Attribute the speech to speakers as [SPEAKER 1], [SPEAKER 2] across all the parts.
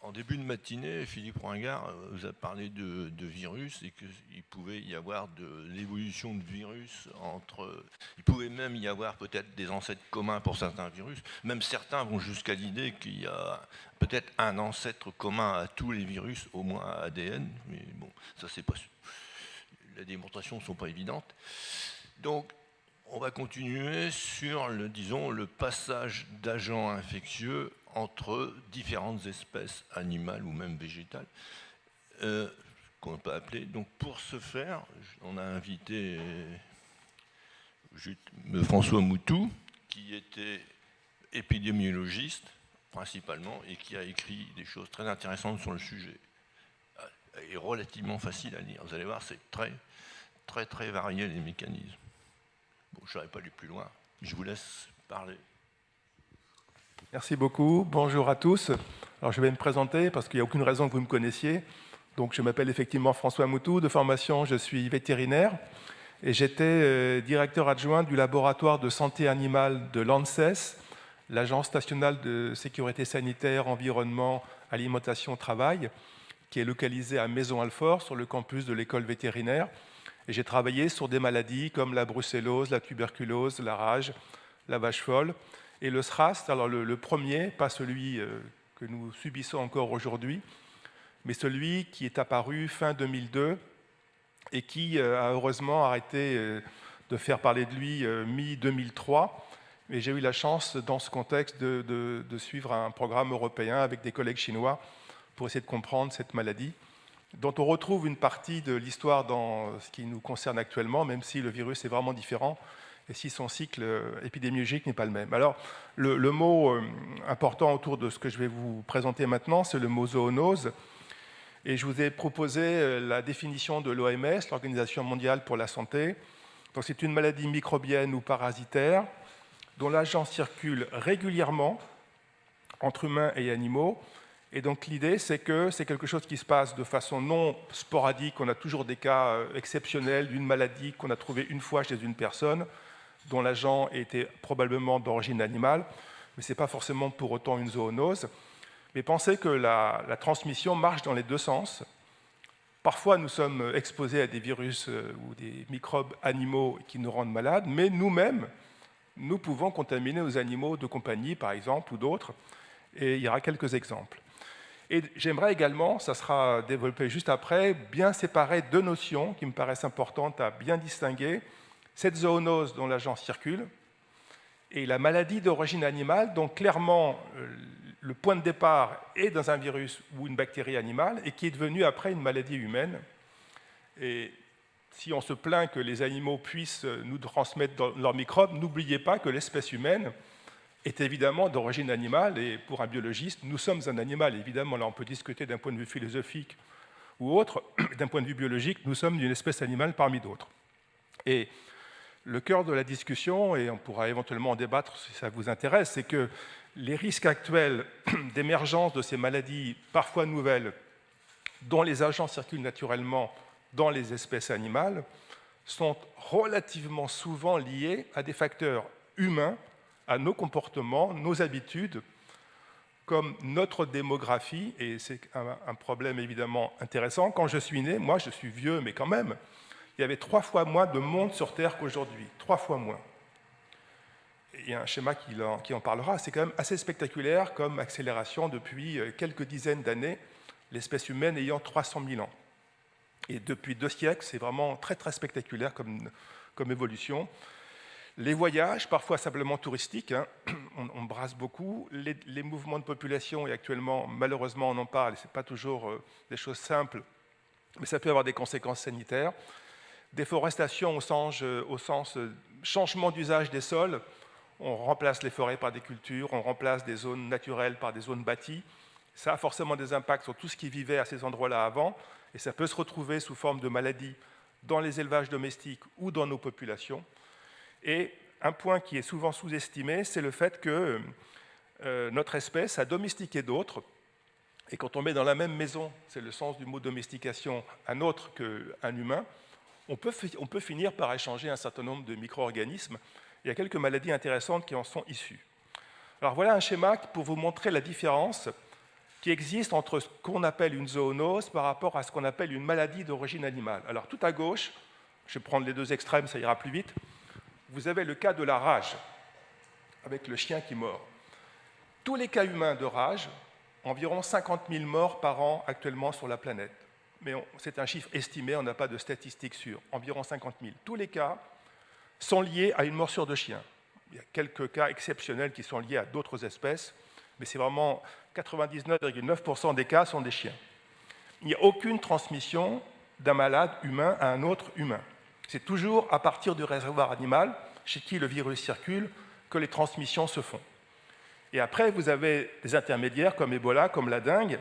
[SPEAKER 1] En début de matinée, Philippe Ringard vous a parlé de virus et qu'il pouvait y avoir de l'évolution de virus entre... Il pouvait même y avoir peut-être des ancêtres communs pour certains virus. Même certains vont jusqu'à l'idée qu'il y a peut-être un ancêtre commun à tous les virus, au moins à ADN. Mais bon, ça c'est pas... Les démonstrations ne sont pas évidentes. Donc, on va continuer sur le passage d'agents infectieux entre différentes espèces animales ou même végétales, qu'on peut appeler. Donc pour ce faire, on a invité François Moutou, qui était épidémiologiste principalement et qui a écrit des choses très intéressantes sur le sujet et relativement facile à lire. Vous allez voir, c'est très varié les mécanismes. Bon, je ne serais pas allé plus loin. Je vous laisse parler.
[SPEAKER 2] Merci beaucoup. Bonjour à tous. Alors, je vais me présenter parce qu'il n'y a aucune raison que vous me connaissiez. Donc, je m'appelle effectivement François Moutou. De formation, je suis vétérinaire et j'étais directeur adjoint du laboratoire de santé animale de l'ANSES, l'Agence nationale de sécurité sanitaire, environnement, alimentation, travail, qui est localisée à Maisons-Alfort, sur le campus de l'école vétérinaire. Et j'ai travaillé sur des maladies comme la brucellose, la tuberculose, la rage, la vache folle. Et le SRAS, alors le premier, pas celui que nous subissons encore aujourd'hui, mais celui qui est apparu fin 2002 et qui a heureusement arrêté de faire parler de lui mi-2003. Et j'ai eu la chance, dans ce contexte, de suivre un programme européen avec des collègues chinois pour essayer de comprendre cette maladie, dont on retrouve une partie de l'histoire dans ce qui nous concerne actuellement, même si le virus est vraiment différent et si son cycle épidémiologique n'est pas le même. Alors, le mot important autour de ce que je vais vous présenter maintenant, c'est le mot zoonose. Et je vous ai proposé la définition de l'OMS, l'Organisation mondiale pour la santé. Donc, c'est une maladie microbienne ou parasitaire dont l'agent circule régulièrement entre humains et animaux. Et donc l'idée, c'est que c'est quelque chose qui se passe de façon non sporadique. On a toujours des cas exceptionnels d'une maladie qu'on a trouvée une fois chez une personne, dont l'agent était probablement d'origine animale, mais ce n'est pas forcément pour autant une zoonose. Mais pensez que la transmission marche dans les deux sens. Parfois, nous sommes exposés à des virus ou des microbes animaux qui nous rendent malades, mais nous-mêmes, nous pouvons contaminer nos animaux de compagnie, par exemple, ou d'autres. Et il y aura quelques exemples. Et j'aimerais également, ça sera développé juste après, bien séparer deux notions qui me paraissent importantes à bien distinguer. Cette zoonose dont l'agent circule et la maladie d'origine animale, dont clairement le point de départ est dans un virus ou une bactérie animale et qui est devenue après une maladie humaine. Et si on se plaint que les animaux puissent nous transmettre leurs microbes, n'oubliez pas que l'espèce humaine est évidemment d'origine animale, et pour un biologiste, nous sommes un animal. Évidemment, là, on peut discuter d'un point de vue philosophique ou autre. D'un point de vue biologique, nous sommes une espèce animale parmi d'autres. Et le cœur de la discussion, et on pourra éventuellement en débattre si ça vous intéresse, c'est que les risques actuels d'émergence de ces maladies, parfois nouvelles, dont les agents circulent naturellement dans les espèces animales, sont relativement souvent liés à des facteurs humains, à nos comportements, nos habitudes, comme notre démographie, et c'est un problème évidemment intéressant. Quand je suis né, moi je suis vieux, mais quand même, il y avait 3 fois moins de monde sur Terre qu'aujourd'hui, 3 fois moins. Il y a un schéma qui en parlera, c'est quand même assez spectaculaire comme accélération depuis quelques dizaines d'années, l'espèce humaine ayant 300 000 ans. Et depuis 2 siècles, c'est vraiment très spectaculaire comme évolution. Les voyages, parfois simplement touristiques, hein, on brasse beaucoup. Les mouvements de population, et actuellement, malheureusement, on en parle, ce n'est pas toujours des choses simples, mais ça peut avoir des conséquences sanitaires. Déforestation au sens changement d'usage des sols. On remplace les forêts par des cultures, on remplace des zones naturelles par des zones bâties. Ça a forcément des impacts sur tout ce qui vivait à ces endroits-là avant, et ça peut se retrouver sous forme de maladies dans les élevages domestiques ou dans nos populations. Et un point qui est souvent sous-estimé, c'est le fait que notre espèce a domestiqué d'autres. Et quand on met dans la même maison, c'est le sens du mot domestication, un autre qu'un humain, on peut finir par échanger un certain nombre de micro-organismes. Il y a quelques maladies intéressantes qui en sont issues. Alors voilà un schéma pour vous montrer la différence qui existe entre ce qu'on appelle une zoonose par rapport à ce qu'on appelle une maladie d'origine animale. Alors tout à gauche, je vais prendre les deux extrêmes, ça ira plus vite, vous avez le cas de la rage, avec le chien qui mord. Tous les cas humains de rage, environ 50 000 morts par an actuellement sur la planète. Mais c'est un chiffre estimé, on n'a pas de statistiques sûres, environ 50 000. Tous les cas sont liés à une morsure de chien. Il y a quelques cas exceptionnels qui sont liés à d'autres espèces, mais c'est vraiment 99,9% des cas sont des chiens. Il n'y a aucune transmission d'un malade humain à un autre humain. C'est toujours à partir du réservoir animal, chez qui le virus circule, que les transmissions se font. Et après, vous avez des intermédiaires comme Ebola, comme la dengue.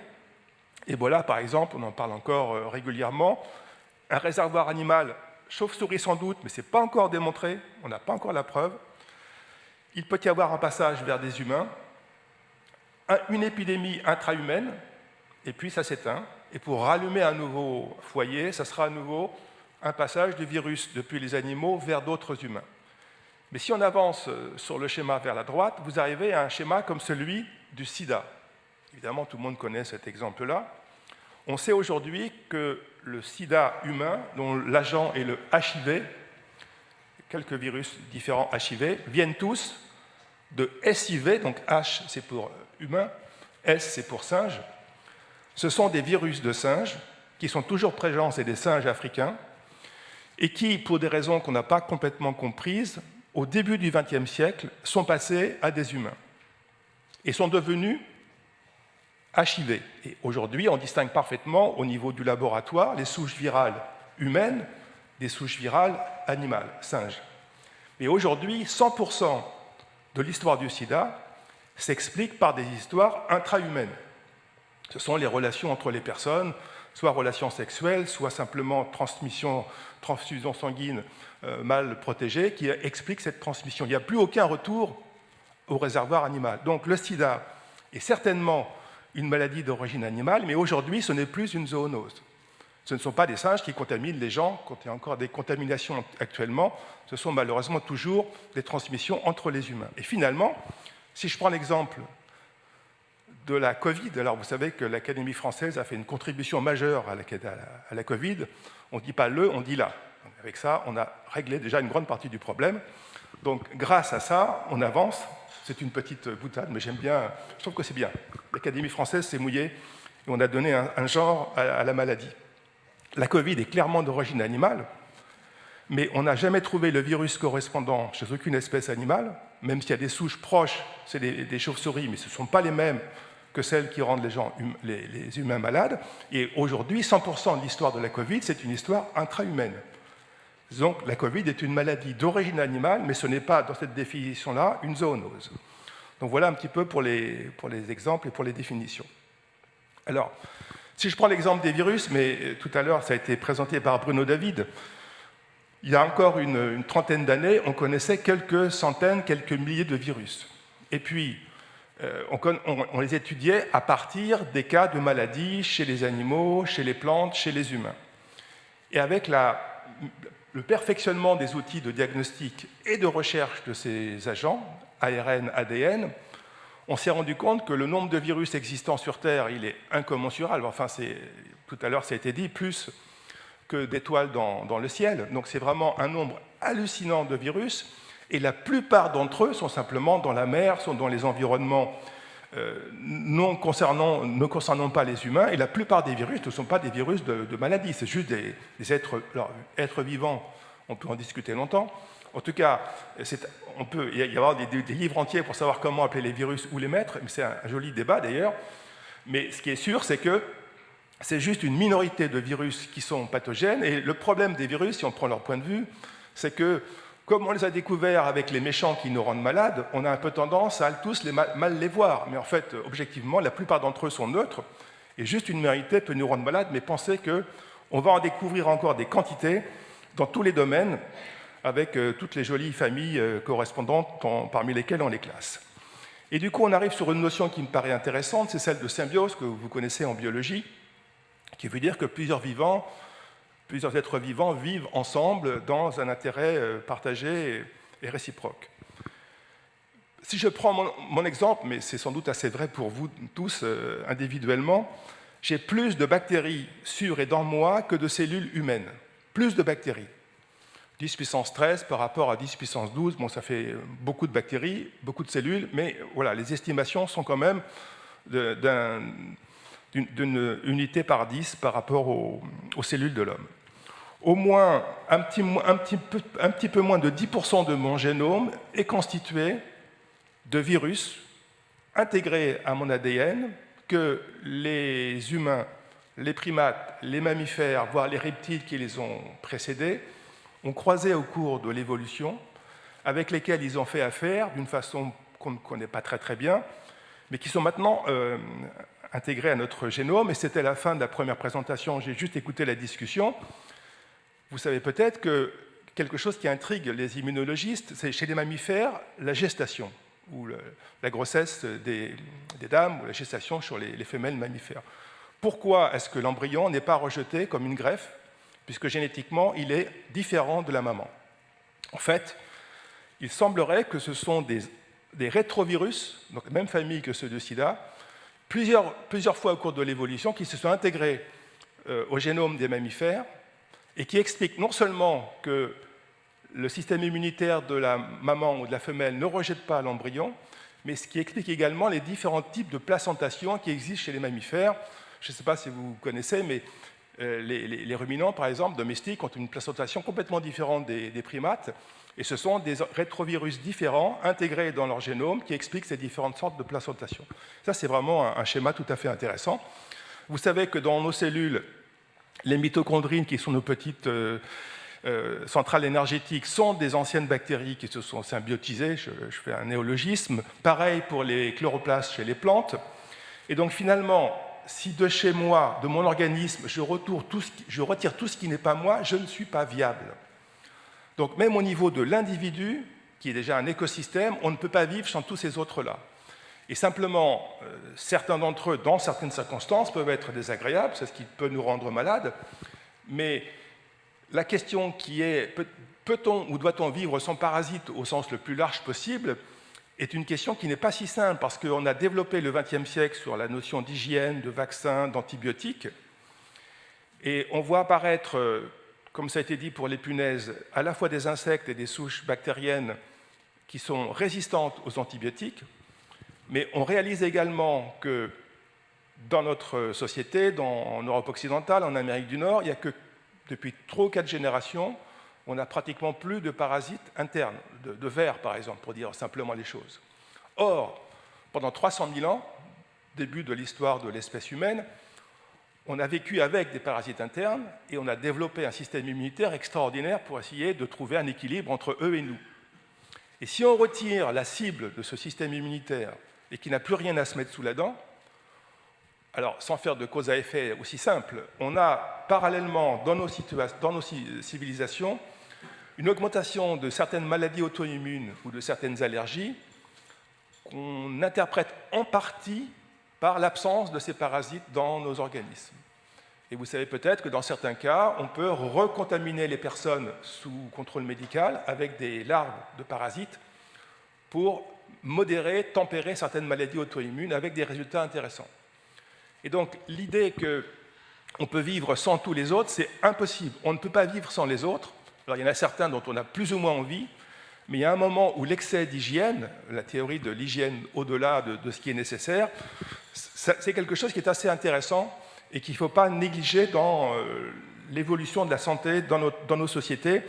[SPEAKER 2] Ebola, par exemple, on en parle encore régulièrement. Un réservoir animal, chauve-souris sans doute, mais ce n'est pas encore démontré, on n'a pas encore la preuve. Il peut y avoir un passage vers des humains, une épidémie intra-humaine, et puis ça s'éteint. Et pour rallumer un nouveau foyer, ça sera à nouveau un passage du virus depuis les animaux vers d'autres humains. Mais si on avance sur le schéma vers la droite, vous arrivez à un schéma comme celui du sida. Évidemment, tout le monde connaît cet exemple-là. On sait aujourd'hui que le sida humain, dont l'agent est le HIV, quelques virus différents HIV, viennent tous de SIV, donc H c'est pour humain, S c'est pour singe. Ce sont des virus de singes qui sont toujours présents, c'est des singes africains, et qui, pour des raisons qu'on n'a pas complètement comprises, au début du XXe siècle, sont passés à des humains et sont devenus HIV. Et aujourd'hui, on distingue parfaitement au niveau du laboratoire les souches virales humaines des souches virales animales, singes. Mais aujourd'hui, 100% de l'histoire du sida s'explique par des histoires intra-humaines. Ce sont les relations entre les personnes, soit relations sexuelles, soit simplement transfusion sanguine mal protégée, qui expliquent cette transmission. Il n'y a plus aucun retour au réservoir animal. Donc le sida est certainement une maladie d'origine animale, mais aujourd'hui, ce n'est plus une zoonose. Ce ne sont pas des singes qui contaminent les gens, quand il y a encore des contaminations actuellement, ce sont malheureusement toujours des transmissions entre les humains. Et finalement, si je prends l'exemple de la Covid, alors vous savez que l'Académie française a fait une contribution majeure à la Covid, on ne dit pas le, on dit la. Avec ça, on a réglé déjà une grande partie du problème. Donc grâce à ça, on avance. C'est une petite boutade, mais j'aime bien, je trouve que c'est bien. L'Académie française s'est mouillée et on a donné un genre à la maladie. La Covid est clairement d'origine animale, mais on n'a jamais trouvé le virus correspondant chez aucune espèce animale, même s'il y a des souches proches, c'est des chauves-souris, mais ce ne sont pas les mêmes que celles qui rendent les humains malades. Et aujourd'hui, 100% de l'histoire de la Covid, c'est une histoire intra-humaine. Donc la Covid est une maladie d'origine animale, mais ce n'est pas, dans cette définition-là, une zoonose. Donc voilà un petit peu pour les exemples et pour les définitions. Alors, si je prends l'exemple des virus, mais tout à l'heure ça a été présenté par Bruno David, il y a encore une trentaine d'années, on connaissait quelques centaines, quelques milliers de virus. Et puis, on les étudiait à partir des cas de maladies chez les animaux, chez les plantes, chez les humains. Et avec le perfectionnement des outils de diagnostic et de recherche de ces agents, ARN, ADN, on s'est rendu compte que le nombre de virus existants sur Terre, il est incommensurable. Enfin, tout à l'heure, ça a été dit, plus que d'étoiles dans le ciel. Donc c'est vraiment un nombre hallucinant de virus, et la plupart d'entre eux sont simplement dans la mer, sont dans les environnements ne concernant pas les humains, et la plupart des virus ne sont pas des virus de maladies, c'est juste des êtres vivants, on peut en discuter longtemps. En tout cas, il peut y avoir des livres entiers pour savoir comment appeler les virus ou les mettre, mais c'est un joli débat d'ailleurs. Mais ce qui est sûr, c'est que c'est juste une minorité de virus qui sont pathogènes, et le problème des virus, si on prend leur point de vue, c'est que comme on les a découverts avec les méchants qui nous rendent malades, on a un peu tendance à tous mal les voir. Mais en fait, objectivement, la plupart d'entre eux sont neutres, et juste une minorité peut nous rendre malades, mais pensez qu'on va en découvrir encore des quantités dans tous les domaines, avec toutes les jolies familles correspondantes parmi lesquelles on les classe. Et du coup, on arrive sur une notion qui me paraît intéressante, c'est celle de symbiose que vous connaissez en biologie, qui veut dire que plusieurs êtres vivants vivent ensemble dans un intérêt partagé et réciproque. Si je prends mon exemple, mais c'est sans doute assez vrai pour vous tous individuellement, j'ai plus de bactéries sur et dans moi que de cellules humaines. Plus de bactéries. 10 puissance 13 par rapport à 10 puissance 12, bon, ça fait beaucoup de bactéries, beaucoup de cellules, mais voilà, les estimations sont quand même d'une unité par 10 par rapport aux cellules de l'homme. Au moins un petit peu moins de 10% de mon génome est constitué de virus intégrés à mon ADN que les humains, les primates, les mammifères, voire les reptiles qui les ont précédés, ont croisé au cours de l'évolution, avec lesquels ils ont fait affaire d'une façon qu'on ne connaît pas très très bien, mais qui sont maintenant intégrés à notre génome. Et c'était la fin de la première présentation, j'ai juste écouté la discussion. Vous savez peut-être que quelque chose qui intrigue les immunologistes, c'est chez les mammifères, la gestation, ou la grossesse des dames, ou la gestation sur les femelles mammifères. Pourquoi est-ce que l'embryon n'est pas rejeté comme une greffe, puisque génétiquement, il est différent de la maman? En fait, il semblerait que ce sont des rétrovirus, donc la même famille que ceux de SIDA, plusieurs fois au cours de l'évolution, qui se sont intégrés au génome des mammifères et qui expliquent non seulement que le système immunitaire de la maman ou de la femelle ne rejette pas l'embryon, mais ce qui explique également les différents types de placentation qui existent chez les mammifères. Je ne sais pas si vous connaissez, mais les ruminants, par exemple, domestiques, ont une placentation complètement différente des primates, et ce sont des rétrovirus différents intégrés dans leur génome qui expliquent ces différentes sortes de placentation. Ça, c'est vraiment un schéma tout à fait intéressant. Vous savez que dans nos cellules, les mitochondries, qui sont nos petites centrales énergétiques, sont des anciennes bactéries qui se sont symbiotisées. Je fais un néologisme. Pareil pour les chloroplastes chez les plantes. Et donc finalement, si de chez moi, de mon organisme, je retire tout ce qui n'est pas moi, je ne suis pas viable. Donc même au niveau de l'individu, qui est déjà un écosystème, on ne peut pas vivre sans tous ces autres-là. Et simplement, certains d'entre eux, dans certaines circonstances, peuvent être désagréables, c'est ce qui peut nous rendre malades, mais la question qui est, peut-on ou doit-on vivre sans parasites au sens le plus large possible, est une question qui n'est pas si simple, parce qu'on a développé le XXe siècle sur la notion d'hygiène, de vaccins, d'antibiotiques, et on voit apparaître, comme ça a été dit pour les punaises, à la fois des insectes et des souches bactériennes qui sont résistantes aux antibiotiques, mais on réalise également que dans notre société, en Europe occidentale, en Amérique du Nord, il n'y a que depuis 3 ou 4 générations, on n'a pratiquement plus de parasites internes, de vers par exemple, pour dire simplement les choses. Or, pendant 300 000 ans, début de l'histoire de l'espèce humaine, on a vécu avec des parasites internes et on a développé un système immunitaire extraordinaire pour essayer de trouver un équilibre entre eux et nous. Et si on retire la cible de ce système immunitaire et qui n'a plus rien à se mettre sous la dent, alors sans faire de cause à effet aussi simple, on a parallèlement dans nos civilisations une augmentation de certaines maladies auto-immunes ou de certaines allergies qu'on interprète en partie par l'absence de ces parasites dans nos organismes. Et vous savez peut-être que dans certains cas, on peut recontaminer les personnes sous contrôle médical avec des larves de parasites pour modérer, tempérer certaines maladies auto-immunes avec des résultats intéressants. Et donc l'idée qu'on peut vivre sans tous les autres, c'est impossible. On ne peut pas vivre sans les autres. Alors il y en a certains dont on a plus ou moins envie, mais il y a un moment où l'excès d'hygiène, la théorie de l'hygiène au-delà de ce qui est nécessaire, c'est quelque chose qui est assez intéressant et qu'il ne faut pas négliger dans l'évolution de la santé dans nos sociétés,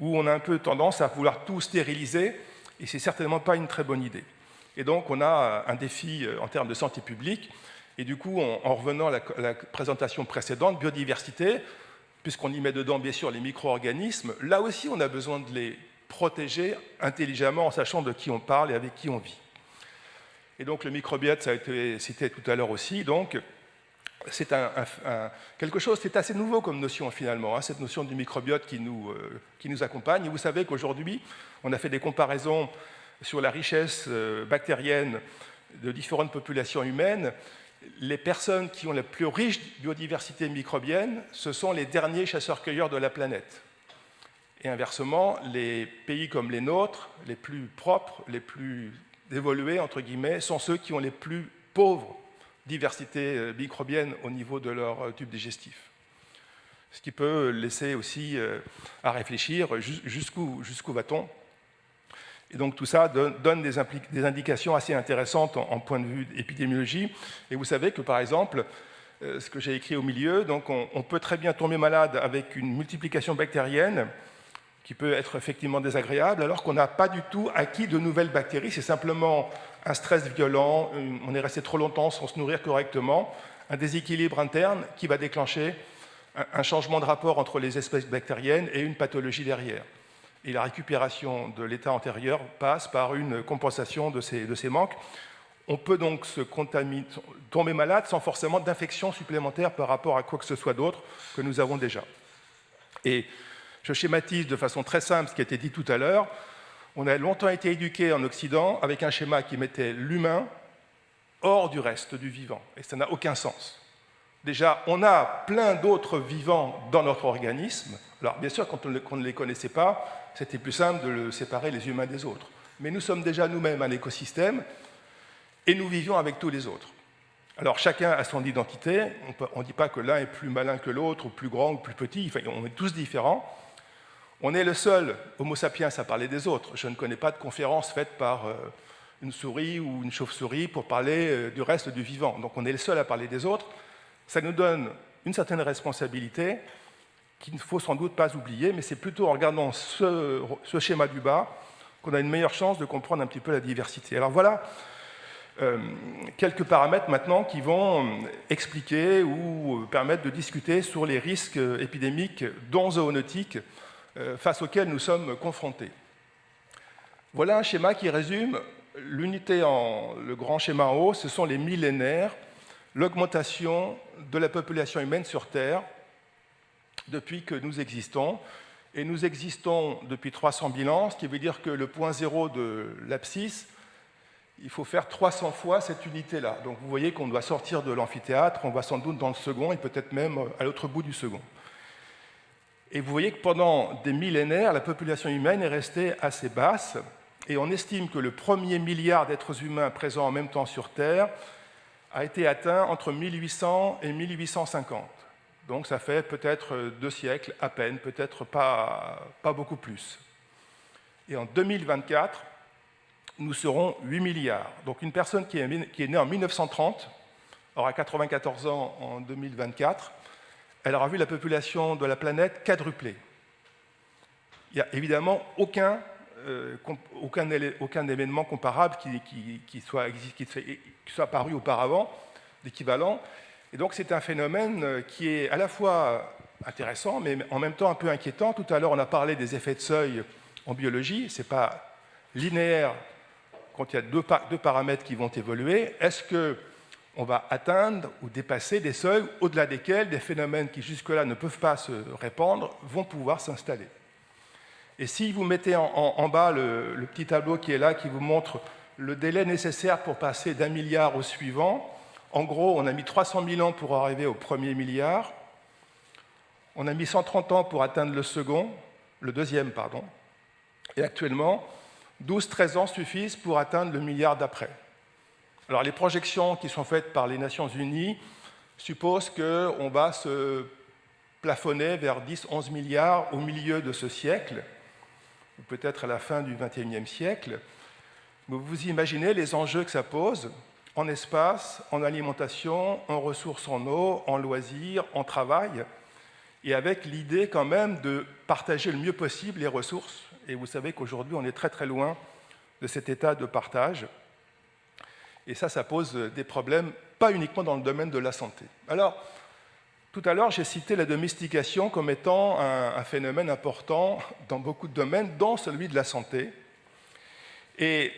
[SPEAKER 2] où on a un peu tendance à vouloir tout stériliser, et ce n'est certainement pas une très bonne idée. Et donc on a un défi en termes de santé publique, et du coup, en revenant à la présentation précédente, biodiversité, puisqu'on y met dedans bien sûr les micro-organismes, là aussi on a besoin de les protéger intelligemment en sachant de qui on parle et avec qui on vit. Et donc le microbiote, ça a été cité tout à l'heure aussi, donc c'est quelque chose, c'est assez nouveau comme notion finalement, hein, cette notion du microbiote qui nous accompagne. Et vous savez qu'aujourd'hui, on a fait des comparaisons sur la richesse bactérienne de différentes populations humaines. Les personnes qui ont la plus riche biodiversité microbienne, ce sont les derniers chasseurs-cueilleurs de la planète. Et inversement, les pays comme les nôtres, les plus propres, les plus d'évoluer, entre guillemets, sont ceux qui ont les plus pauvres diversités microbiennes au niveau de leur tube digestif. Ce qui peut laisser aussi à réfléchir jusqu'où va-t-on. Et donc tout ça donne des indications assez intéressantes en point de vue d'épidémiologie. Et vous savez que par exemple, ce que j'ai écrit au milieu, donc on peut très bien tomber malade avec une multiplication bactérienne qui peut être effectivement désagréable, alors qu'on n'a pas du tout acquis de nouvelles bactéries. C'est simplement un stress violent, on est resté trop longtemps sans se nourrir correctement, un déséquilibre interne qui va déclencher un changement de rapport entre les espèces bactériennes et une pathologie derrière. Et la récupération de l'état antérieur passe par une compensation de ces manques. On peut donc tomber malade sans forcément d'infection supplémentaire par rapport à quoi que ce soit d'autre que nous avons déjà. Et je schématise de façon très simple ce qui a été dit tout à l'heure. On a longtemps été éduqués en Occident avec un schéma qui mettait l'humain hors du reste du vivant. Et ça n'a aucun sens. Déjà, on a plein d'autres vivants dans notre organisme. Alors, bien sûr, quand on ne les connaissait pas, c'était plus simple de séparer les humains des autres. Mais nous sommes déjà nous-mêmes un écosystème et nous vivions avec tous les autres. Alors, chacun a son identité. On ne dit pas que l'un est plus malin que l'autre, ou plus grand ou plus petit. Enfin, on est tous différents. On est le seul Homo sapiens à parler des autres. Je ne connais pas de conférence faite par une souris ou une chauve-souris pour parler du reste du vivant. Donc, on est le seul à parler des autres. Ça nous donne une certaine responsabilité qu'il ne faut sans doute pas oublier, mais c'est plutôt en regardant ce schéma du bas qu'on a une meilleure chance de comprendre un petit peu la diversité. Alors voilà quelques paramètres maintenant qui vont expliquer ou permettre de discuter sur les risques épidémiques, dont zoonotiques, face auxquels nous sommes confrontés. Voilà un schéma qui résume l'unité le grand schéma en haut, ce sont les millénaires, l'augmentation de la population humaine sur Terre depuis que nous existons. Et nous existons depuis 300 000 ans, ce qui veut dire que le point zéro de l'abscisse, il faut faire 300 fois cette unité-là. Donc vous voyez qu'on doit sortir de l'amphithéâtre, on va sans doute dans le second et peut-être même à l'autre bout du second. Et vous voyez que pendant des millénaires, la population humaine est restée assez basse et on estime que le premier milliard d'êtres humains présents en même temps sur Terre a été atteint entre 1800 et 1850. Donc ça fait peut-être 2 siècles à peine, peut-être pas beaucoup plus. Et en 2024, nous serons 8 milliards. Donc une personne qui est née en 1930 aura 94 ans en 2024. Elle aura vu la population de la planète quadrupler. Il n'y a évidemment aucun événement comparable qui soit apparu auparavant, d'équivalent. Et donc c'est un phénomène qui est à la fois intéressant, mais en même temps un peu inquiétant. Tout à l'heure, on a parlé des effets de seuil en biologie. Ce n'est pas linéaire quand il y a deux paramètres qui vont évoluer. Est-ce qu'on va atteindre ou dépasser des seuils au-delà desquels des phénomènes qui jusque-là ne peuvent pas se répandre vont pouvoir s'installer? Et si vous mettez en bas le petit tableau qui est là, qui vous montre le délai nécessaire pour passer d'1 milliard au suivant, en gros, on a mis 300 000 ans pour arriver au premier milliard, on a mis 130 ans pour atteindre le deuxième, et actuellement, 12-13 ans suffisent pour atteindre le milliard d'après. Alors les projections qui sont faites par les Nations Unies supposent qu'on va se plafonner vers 10-11 milliards au milieu de ce siècle, ou peut-être à la fin du XXIe siècle. Mais vous imaginez les enjeux que ça pose en espace, en alimentation, en ressources en eau, en loisirs, en travail, et avec l'idée quand même de partager le mieux possible les ressources. Et vous savez qu'aujourd'hui, on est très très loin de cet état de partage. Et ça pose des problèmes, pas uniquement dans le domaine de la santé. Alors, tout à l'heure, j'ai cité la domestication comme étant un phénomène important dans beaucoup de domaines, dont celui de la santé. Et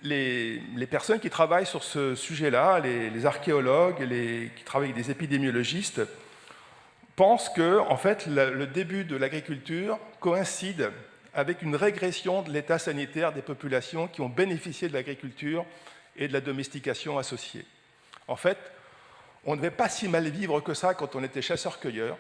[SPEAKER 2] les personnes qui travaillent sur ce sujet-là, les archéologues, qui travaillent avec des épidémiologistes, pensent que en fait, le début de l'agriculture coïncide avec une régression de l'état sanitaire des populations qui ont bénéficié de l'agriculture et de la domestication associée. En fait, on ne devait pas si mal vivre que ça quand on était chasseur-cueilleur.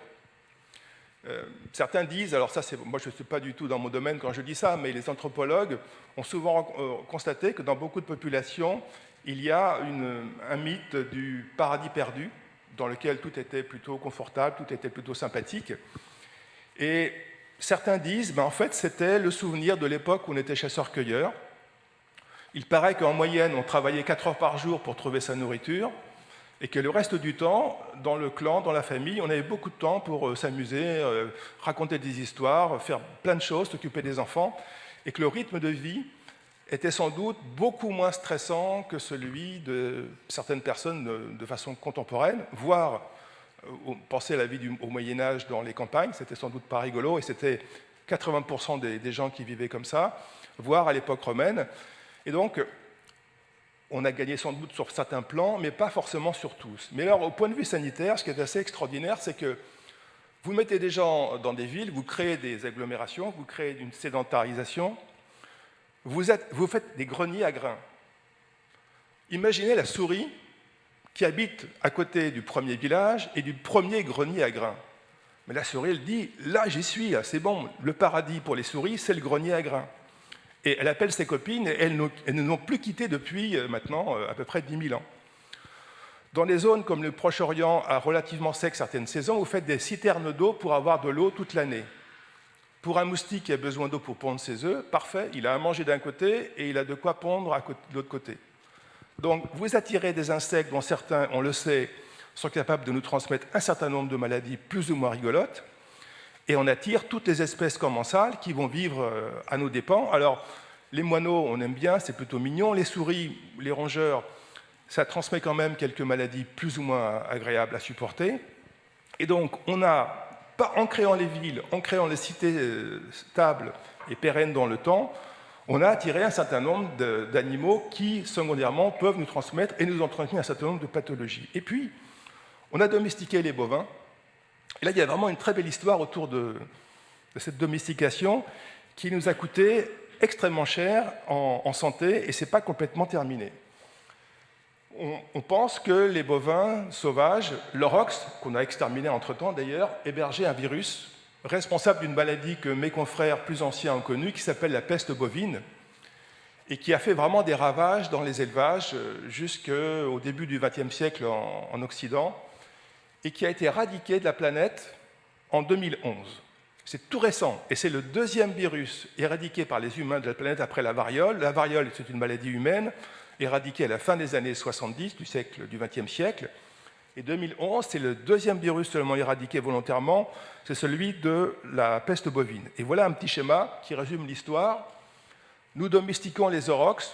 [SPEAKER 2] Certains disent, alors ça, moi je ne suis pas du tout dans mon domaine quand je dis ça, mais les anthropologues ont souvent constaté que dans beaucoup de populations, il y a un mythe du paradis perdu, dans lequel tout était plutôt confortable, tout était plutôt sympathique. Et certains disent, en fait, c'était le souvenir de l'époque où on était chasseur-cueilleur. Il paraît qu'en moyenne, on travaillait 4 heures par jour pour trouver sa nourriture, et que le reste du temps, dans le clan, dans la famille, on avait beaucoup de temps pour s'amuser, raconter des histoires, faire plein de choses, s'occuper des enfants, et que le rythme de vie était sans doute beaucoup moins stressant que celui de certaines personnes de façon contemporaine, voire, pensez à la vie au Moyen-Âge dans les campagnes, c'était sans doute pas rigolo, et c'était 80% des gens qui vivaient comme ça, voire à l'époque romaine. Et donc, on a gagné sans doute sur certains plans, mais pas forcément sur tous. Mais alors, au point de vue sanitaire, ce qui est assez extraordinaire, c'est que vous mettez des gens dans des villes, vous créez des agglomérations, vous créez une sédentarisation, vous faites des greniers à grains. Imaginez la souris qui habite à côté du premier village et du premier grenier à grains. Mais la souris, elle dit, là j'y suis, c'est bon, le paradis pour les souris, c'est le grenier à grains. Et elle appelle ses copines, et elles ne l'ont plus quitté depuis maintenant à peu près 10 000 ans. Dans des zones comme le Proche-Orient, à relativement sec certaines saisons, vous faites des citernes d'eau pour avoir de l'eau toute l'année. Pour un moustique qui a besoin d'eau pour pondre ses œufs, parfait, il a à manger d'un côté et il a de quoi pondre de l'autre côté. Donc vous attirez des insectes dont certains, on le sait, sont capables de nous transmettre un certain nombre de maladies plus ou moins rigolotes, et on attire toutes les espèces commensales qui vont vivre à nos dépens. Alors, les moineaux, on aime bien, c'est plutôt mignon. Les souris, les rongeurs, ça transmet quand même quelques maladies plus ou moins agréables à supporter. Et donc, en créant les villes, en créant les cités stables et pérennes dans le temps, on a attiré un certain nombre d'animaux qui, secondairement, peuvent nous transmettre et nous ont transmis un certain nombre de pathologies. Et puis, on a domestiqué les bovins. Et là, il y a vraiment une très belle histoire autour de cette domestication qui nous a coûté extrêmement cher en santé, et ce n'est pas complètement terminé. On pense que les bovins sauvages, l'aurochs, qu'on a exterminé entre-temps d'ailleurs, hébergeait un virus responsable d'une maladie que mes confrères plus anciens ont connue, qui s'appelle la peste bovine, et qui a fait vraiment des ravages dans les élevages jusqu'au début du XXe siècle en Occident, et qui a été éradiqué de la planète en 2011. C'est tout récent, et c'est le deuxième virus éradiqué par les humains de la planète après la variole. La variole, c'est une maladie humaine, éradiquée à la fin des années 70 du XXe siècle. Et 2011, c'est le deuxième virus seulement éradiqué volontairement, c'est celui de la peste bovine. Et voilà un petit schéma qui résume l'histoire. Nous domestiquons les aurochs,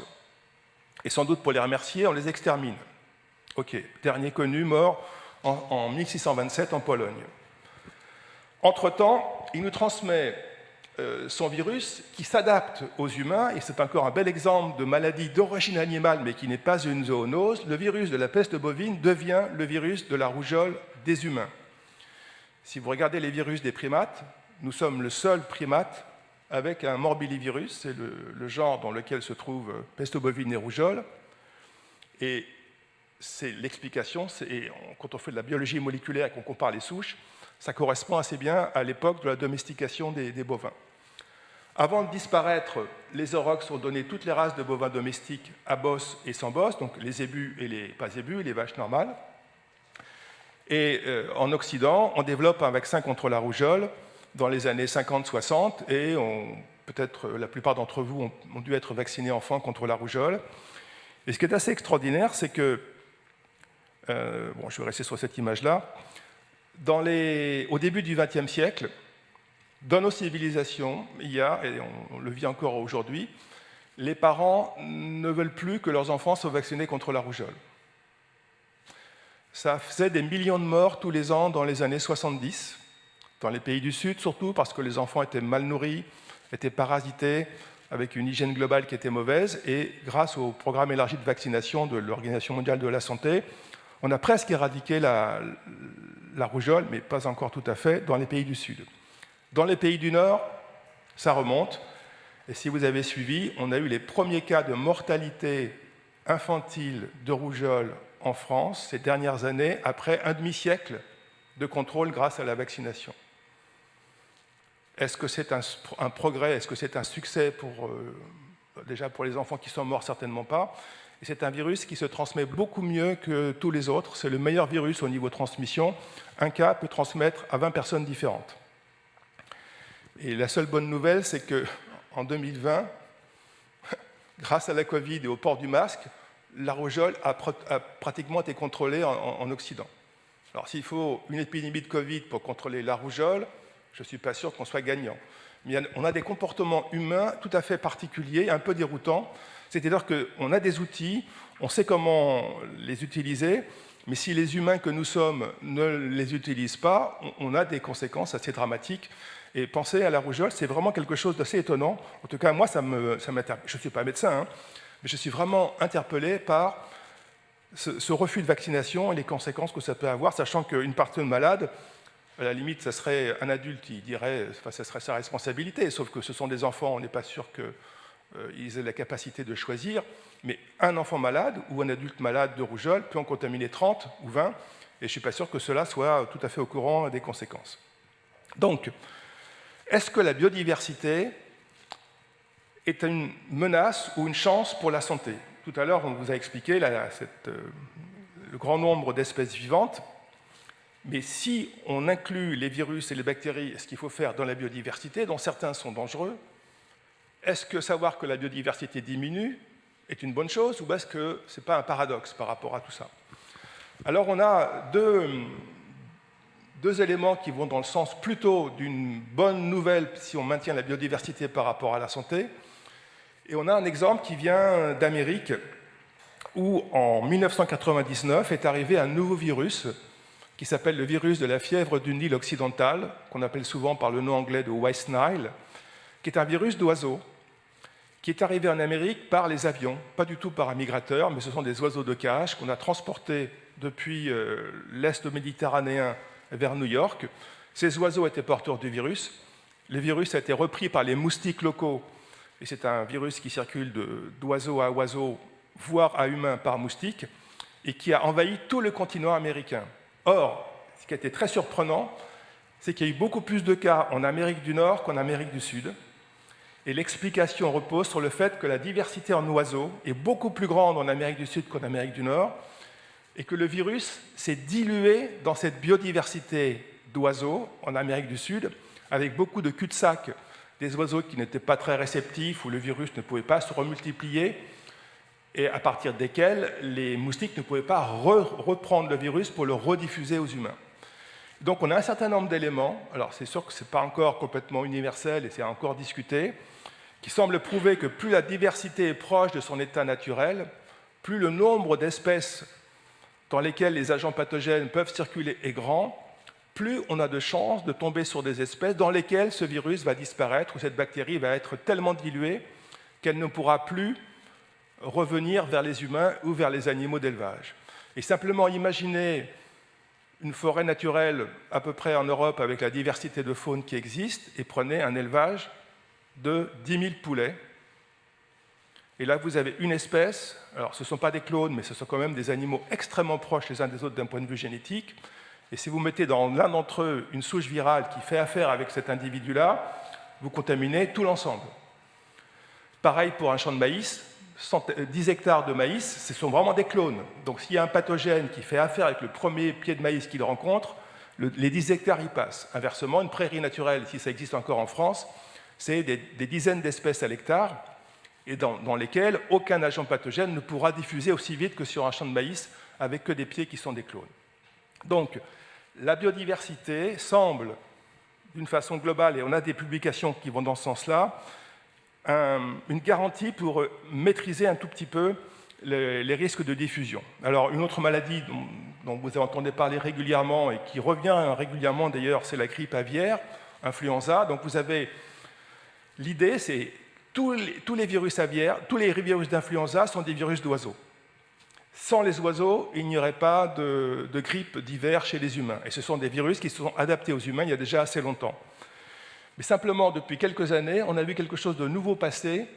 [SPEAKER 2] et sans doute pour les remercier, on les extermine. Ok, dernier connu, mort en 1627 en Pologne. Entre-temps, il nous transmet son virus qui s'adapte aux humains, et c'est encore un bel exemple de maladie d'origine animale mais qui n'est pas une zoonose. Le virus de la peste bovine devient le virus de la rougeole des humains. Si vous regardez les virus des primates, nous sommes le seul primate avec un morbillivirus, c'est le genre dans lequel se trouvent peste bovine et rougeole. Et c'est l'explication, quand on fait de la biologie moléculaire et qu'on compare les souches, ça correspond assez bien à l'époque de la domestication des bovins. Avant de disparaître, les aurochs ont donné toutes les races de bovins domestiques à bosse et sans bosse, donc les zébus et les pas zébus, les vaches normales. Et en Occident, on développe un vaccin contre la rougeole dans les années 50-60, et peut-être la plupart d'entre vous ont dû être vaccinés enfants contre la rougeole. Et ce qui est assez extraordinaire, c'est que, je vais rester sur cette image-là, au début du XXe siècle, dans nos civilisations, il y a, et on le vit encore aujourd'hui, les parents ne veulent plus que leurs enfants soient vaccinés contre la rougeole. Ça faisait des millions de morts tous les ans dans les années 70, dans les pays du Sud surtout, parce que les enfants étaient mal nourris, étaient parasités, avec une hygiène globale qui était mauvaise, et grâce au programme élargi de vaccination de l'Organisation mondiale de la santé, on a presque éradiqué la rougeole, mais pas encore tout à fait, dans les pays du Sud. Dans les pays du Nord, ça remonte, et si vous avez suivi, on a eu les premiers cas de mortalité infantile de rougeole en France ces dernières années, après un demi-siècle de contrôle grâce à la vaccination. Est-ce que c'est un progrès? Est-ce que c'est un succès déjà pour les enfants qui sont morts? Certainement pas. Et c'est un virus qui se transmet beaucoup mieux que tous les autres. C'est le meilleur virus au niveau transmission. Un cas peut transmettre à 20 personnes différentes. Et la seule bonne nouvelle, c'est qu'en 2020, grâce à la Covid et au port du masque, la rougeole a pratiquement été contrôlée en Occident. Alors s'il faut une épidémie de Covid pour contrôler la rougeole, je ne suis pas sûr qu'on soit gagnant. Mais on a des comportements humains tout à fait particuliers, un peu déroutants. C'est-à-dire qu'on a des outils, on sait comment les utiliser, mais si les humains que nous sommes ne les utilisent pas, on a des conséquences assez dramatiques. Et penser à la rougeole, c'est vraiment quelque chose d'assez étonnant. En tout cas, moi, ça m'interpelle. Je ne suis pas médecin, hein, mais je suis vraiment interpellé par ce refus de vaccination et les conséquences que ça peut avoir, sachant qu'une personne malade, à la limite, ça serait un adulte qui dirait, enfin, ça serait sa responsabilité, sauf que ce sont des enfants, on n'est pas sûr qu'ils aient la capacité de choisir, mais un enfant malade ou un adulte malade de rougeole peut en contaminer 30 ou 20, et je ne suis pas sûr que cela soit tout à fait au courant des conséquences. Donc, est-ce que la biodiversité est une menace ou une chance pour la santé? Tout à l'heure, on vous a expliqué le grand nombre d'espèces vivantes, mais si on inclut les virus et les bactéries, ce qu'il faut faire dans la biodiversité, dont certains sont dangereux, est-ce que savoir que la biodiversité diminue est une bonne chose ou est-ce que ce n'est pas un paradoxe par rapport à tout ça? Alors on a deux éléments qui vont dans le sens plutôt d'une bonne nouvelle si on maintient la biodiversité par rapport à la santé. Et on a un exemple qui vient d'Amérique où en 1999 est arrivé un nouveau virus qui s'appelle le virus de la fièvre du Nil occidental, qu'on appelle souvent par le nom anglais de West Nile, qui est un virus d'oiseaux, qui est arrivé en Amérique par les avions, pas du tout par un migrateur, mais ce sont des oiseaux de cage qu'on a transportés depuis l'Est méditerranéen vers New York. Ces oiseaux étaient porteurs du virus. Le virus a été repris par les moustiques locaux, et c'est un virus qui circule d'oiseau à oiseau, voire à humain par moustique, et qui a envahi tout le continent américain. Or, ce qui a été très surprenant, c'est qu'il y a eu beaucoup plus de cas en Amérique du Nord qu'en Amérique du Sud. Et l'explication repose sur le fait que la diversité en oiseaux est beaucoup plus grande en Amérique du Sud qu'en Amérique du Nord, et que le virus s'est dilué dans cette biodiversité d'oiseaux en Amérique du Sud, avec beaucoup de cul-de-sac, des oiseaux qui n'étaient pas très réceptifs, où le virus ne pouvait pas se remultiplier, et à partir desquels les moustiques ne pouvaient pas reprendre le virus pour le rediffuser aux humains. Donc on a un certain nombre d'éléments, alors c'est sûr que ce n'est pas encore complètement universel et c'est encore discuté, qui semblent prouver que plus la diversité est proche de son état naturel, plus le nombre d'espèces dans lesquelles les agents pathogènes peuvent circuler est grand, plus on a de chances de tomber sur des espèces dans lesquelles ce virus va disparaître ou cette bactérie va être tellement diluée qu'elle ne pourra plus revenir vers les humains ou vers les animaux d'élevage. Et simplement imaginer une forêt naturelle à peu près en Europe avec la diversité de faune qui existe et prenez un élevage de 10 000 poulets. Et là, vous avez une espèce, alors ce ne sont pas des clones, mais ce sont quand même des animaux extrêmement proches les uns des autres d'un point de vue génétique. Et si vous mettez dans l'un d'entre eux une souche virale qui fait affaire avec cet individu-là, vous contaminez tout l'ensemble. Pareil pour un champ de maïs, 10 hectares de maïs, ce sont vraiment des clones. Donc s'il y a un pathogène qui fait affaire avec le premier pied de maïs qu'il rencontre, les 10 hectares y passent. Inversement, une prairie naturelle, si ça existe encore en France, c'est des dizaines d'espèces à l'hectare, et dans lesquelles aucun agent pathogène ne pourra diffuser aussi vite que sur un champ de maïs avec que des pieds qui sont des clones. Donc la biodiversité semble, d'une façon globale, et on a des publications qui vont dans ce sens-là, une garantie pour maîtriser un tout petit peu les risques de diffusion. Alors, une autre maladie dont vous entendez parler régulièrement et qui revient régulièrement d'ailleurs, c'est la grippe aviaire, influenza. Donc, vous avez l'idée, c'est tous les virus aviaires, tous les virus d'influenza sont des virus d'oiseaux. Sans les oiseaux, il n'y aurait pas de grippe d'hiver chez les humains. Et ce sont des virus qui se sont adaptés aux humains il y a déjà assez longtemps. Mais simplement, depuis quelques années, on a vu quelque chose de nouveau passer,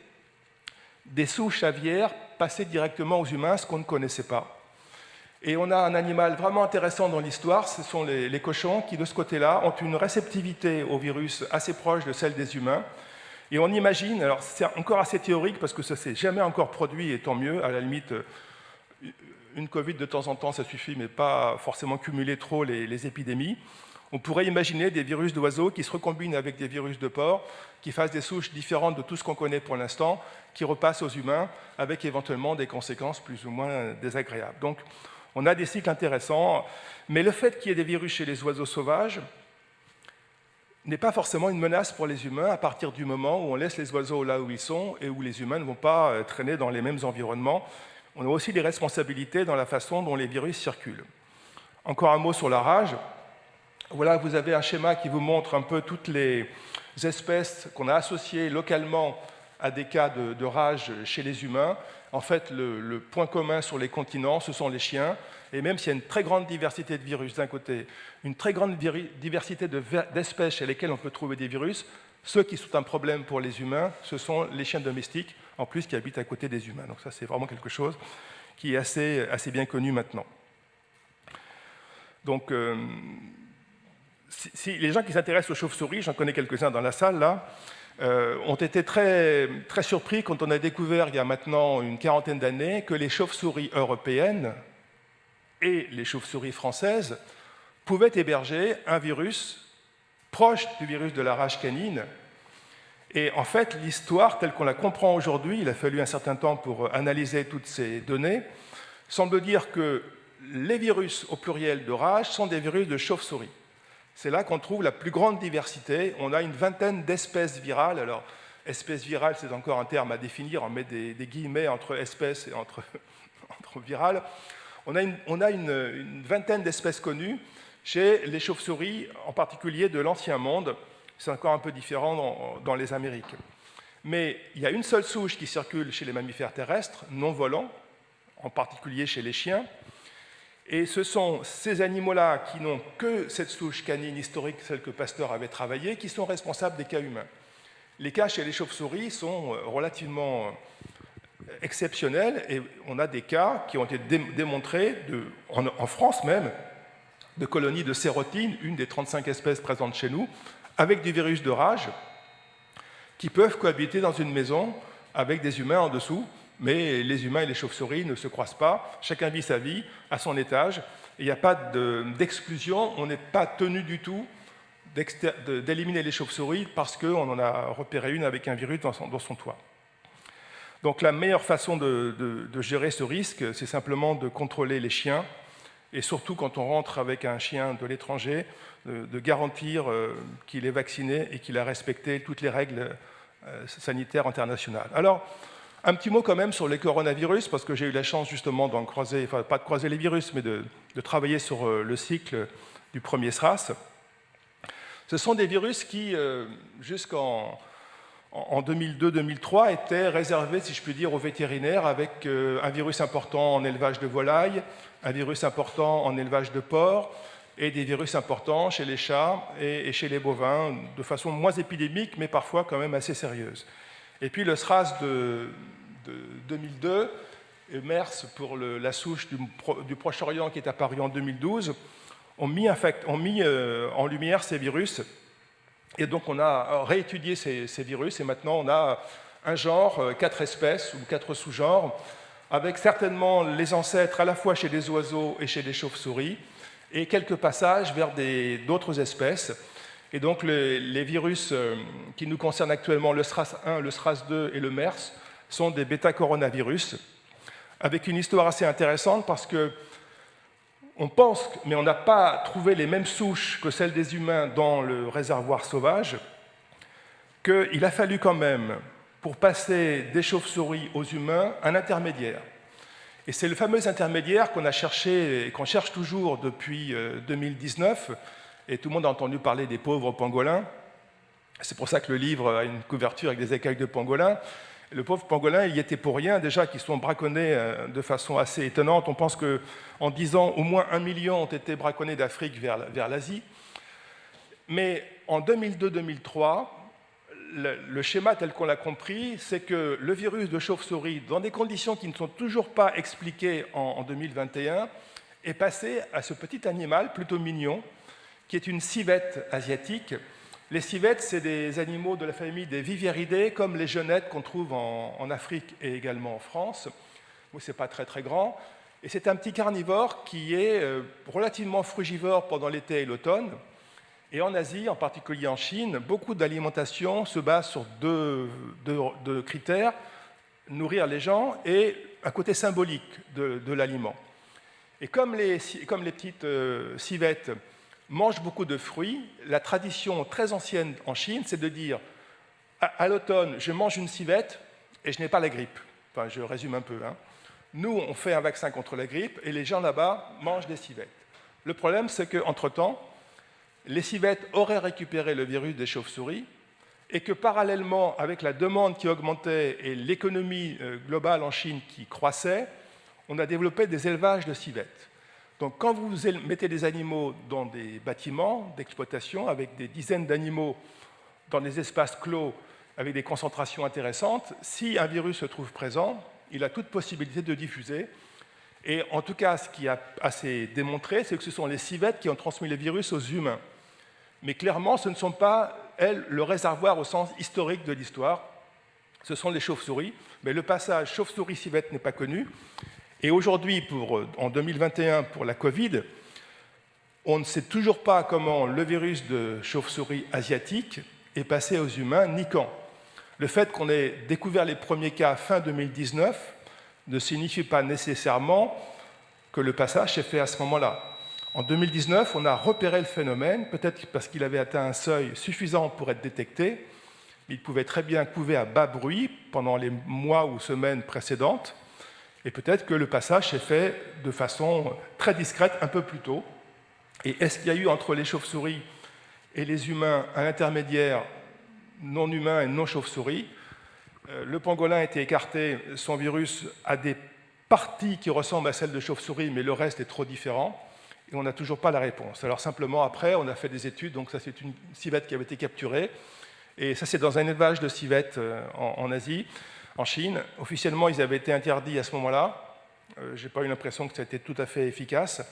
[SPEAKER 2] des souches aviaires passer directement aux humains, ce qu'on ne connaissait pas. Et on a un animal vraiment intéressant dans l'histoire, ce sont les cochons qui, de ce côté-là, ont une réceptivité au virus assez proche de celle des humains. Et on imagine, alors c'est encore assez théorique parce que ça ne s'est jamais encore produit, et tant mieux, à la limite, une Covid de temps en temps, ça suffit, mais pas forcément cumuler trop les épidémies. On pourrait imaginer des virus d'oiseaux qui se recombinent avec des virus de porcs, qui fassent des souches différentes de tout ce qu'on connaît pour l'instant, qui repassent aux humains, avec éventuellement des conséquences plus ou moins désagréables. Donc, on a des cycles intéressants, mais le fait qu'il y ait des virus chez les oiseaux sauvages n'est pas forcément une menace pour les humains à partir du moment où on laisse les oiseaux là où ils sont et où les humains ne vont pas traîner dans les mêmes environnements. On a aussi des responsabilités dans la façon dont les virus circulent. Encore un mot sur la rage. Voilà, vous avez un schéma qui vous montre un peu toutes les espèces qu'on a associées localement à des cas de rage chez les humains. En fait, le point commun sur les continents, ce sont les chiens. Et même s'il y a une très grande diversité de virus d'un côté, une très grande diversité d'espèces chez lesquelles on peut trouver des virus, ceux qui sont un problème pour les humains, ce sont les chiens domestiques, en plus qui habitent à côté des humains. Donc ça, c'est vraiment quelque chose qui est assez bien connu maintenant. Donc, si les gens qui s'intéressent aux chauves-souris, j'en connais quelques-uns dans la salle, là, ont été très, très surpris quand on a découvert, il y a maintenant une quarantaine d'années, que les chauves-souris européennes et les chauves-souris françaises pouvaient héberger un virus proche du virus de la rage canine. Et en fait, l'histoire, telle qu'on la comprend aujourd'hui, il a fallu un certain temps pour analyser toutes ces données, semble dire que les virus au pluriel de rage sont des virus de chauve-souris. C'est là qu'on trouve la plus grande diversité. On a une vingtaine d'espèces virales. Alors, espèce virale, c'est encore un terme à définir. On met des guillemets entre espèces et entre virales. On a une vingtaine d'espèces connues chez les chauves-souris, en particulier de l'Ancien Monde. C'est encore un peu différent dans les Amériques. Mais il y a une seule souche qui circule chez les mammifères terrestres, non volants, en particulier chez les chiens. Et ce sont ces animaux-là qui n'ont que cette souche canine historique, celle que Pasteur avait travaillée, qui sont responsables des cas humains. Les cas chez les chauves-souris sont relativement exceptionnels et on a des cas qui ont été démontrés, en France même, de colonies de sérotine, une des 35 espèces présentes chez nous, avec du virus de rage, qui peuvent cohabiter dans une maison avec des humains en dessous. Mais les humains et les chauves-souris ne se croisent pas, chacun vit sa vie à son étage, et il n'y a pas d'exclusion, on n'est pas tenu du tout d'éliminer les chauves-souris parce qu'on en a repéré une avec un virus dans son toit. Donc la meilleure façon de gérer ce risque, c'est simplement de contrôler les chiens, et surtout quand on rentre avec un chien de l'étranger, de garantir qu'il est vacciné et qu'il a respecté toutes les règles sanitaires internationales. Alors, un petit mot quand même sur les coronavirus, parce que j'ai eu la chance justement d'en croiser, enfin pas de croiser les virus, mais de travailler sur le cycle du premier SRAS. Ce sont des virus qui, jusqu'en 2002-2003, étaient réservés, si je puis dire, aux vétérinaires, avec un virus important en élevage de volailles, un virus important en élevage de porcs, et des virus importants chez les chats et chez les bovins, de façon moins épidémique, mais parfois quand même assez sérieuse. Et puis le SRAS de 2002, et MERS pour la souche du Proche-Orient qui est apparue en 2012, ont mis en lumière ces virus. Et donc on a réétudié ces virus, et maintenant on a un genre, 4 espèces ou 4 sous-genres, avec certainement les ancêtres à la fois chez les oiseaux et chez les chauves-souris, et quelques passages vers d'autres espèces. Et donc les virus qui nous concernent actuellement, le SRAS-1, le SRAS-2 et le MERS, sont des bêta-coronavirus, avec une histoire assez intéressante parce que on pense, mais on n'a pas trouvé les mêmes souches que celles des humains dans le réservoir sauvage, qu'il a fallu quand même, pour passer des chauves-souris aux humains, un intermédiaire. Et c'est le fameux intermédiaire qu'on a cherché et qu'on cherche toujours depuis 2019, et tout le monde a entendu parler des pauvres pangolins. C'est pour ça que le livre a une couverture avec des écailles de pangolins. Et le pauvre pangolin, il y était pour rien, déjà qu'ils sont braconnés de façon assez étonnante. On pense qu'en 10 ans, au moins 1 million ont été braconnés d'Afrique vers l'Asie. Mais en 2002-2003, le schéma tel qu'on l'a compris, c'est que le virus de chauve-souris, dans des conditions qui ne sont toujours pas expliquées en 2021, est passé à ce petit animal plutôt mignon, qui est une civette asiatique. Les civettes, c'est des animaux de la famille des Vivieridae, comme les genettes qu'on trouve en Afrique et également en France. Bon, ce n'est pas très très grand. Et c'est un petit carnivore qui est relativement frugivore pendant l'été et l'automne. Et en Asie, en particulier en Chine, beaucoup d'alimentation se base sur deux critères: nourrir les gens et un côté symbolique de l'aliment. Et comme les petites civettes mangent beaucoup de fruits, la tradition très ancienne en Chine, c'est de dire à l'automne, je mange une civette et je n'ai pas la grippe. Enfin, je résume un peu. Nous, on fait un vaccin contre la grippe et les gens là-bas mangent des civettes. Le problème, c'est qu'entre-temps, les civettes auraient récupéré le virus des chauves-souris et que parallèlement, avec la demande qui augmentait et l'économie globale en Chine qui croissait, on a développé des élevages de civettes. Donc quand vous mettez des animaux dans des bâtiments d'exploitation avec des dizaines d'animaux dans des espaces clos avec des concentrations intéressantes, si un virus se trouve présent, il a toute possibilité de diffuser. Et en tout cas, ce qui est assez démontré, c'est que ce sont les civettes qui ont transmis le virus aux humains. Mais clairement, ce ne sont pas, elles, le réservoir au sens historique de l'histoire. Ce sont les chauves-souris. Mais le passage chauve-souris-civette n'est pas connu. Et aujourd'hui, en 2021, pour la Covid, on ne sait toujours pas comment le virus de chauve-souris asiatique est passé aux humains, ni quand. Le fait qu'on ait découvert les premiers cas fin 2019 ne signifie pas nécessairement que le passage s'est fait à ce moment-là. En 2019, on a repéré le phénomène, peut-être parce qu'il avait atteint un seuil suffisant pour être détecté, mais il pouvait très bien couver à bas bruit pendant les mois ou semaines précédentes, et peut-être que le passage s'est fait de façon très discrète un peu plus tôt. Et est-ce qu'il y a eu entre les chauves-souris et les humains un intermédiaire non humain et non chauve-souris? Le pangolin a été écarté, son virus a des parties qui ressemblent à celles de chauve-souris, mais le reste est trop différent, et on n'a toujours pas la réponse. Alors simplement, après, on a fait des études, donc ça c'est une civette qui avait été capturée, et ça c'est dans un élevage de civettes en Asie, en Chine. Officiellement, ils avaient été interdits à ce moment-là. Je n'ai pas eu l'impression que ça a été tout à fait efficace.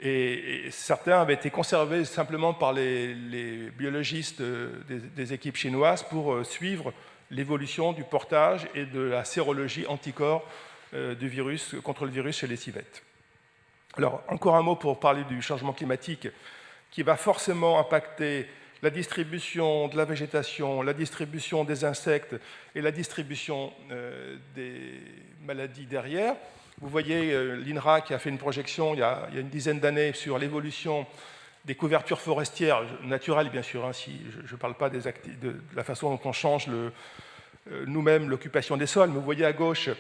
[SPEAKER 2] Et certains avaient été conservés simplement par les biologistes des équipes chinoises pour suivre l'évolution du portage et de la sérologie anticorps du virus, contre le virus chez les civettes. Alors, encore un mot pour parler du changement climatique qui va forcément impacter la distribution de la végétation, la distribution des insectes et la distribution des maladies derrière. Vous voyez l'INRA qui a fait une projection il y a une dizaine d'années sur l'évolution des couvertures forestières, naturelles bien sûr, si je ne parle pas de la façon dont on change nous-mêmes l'occupation des sols, mais vous voyez à gauche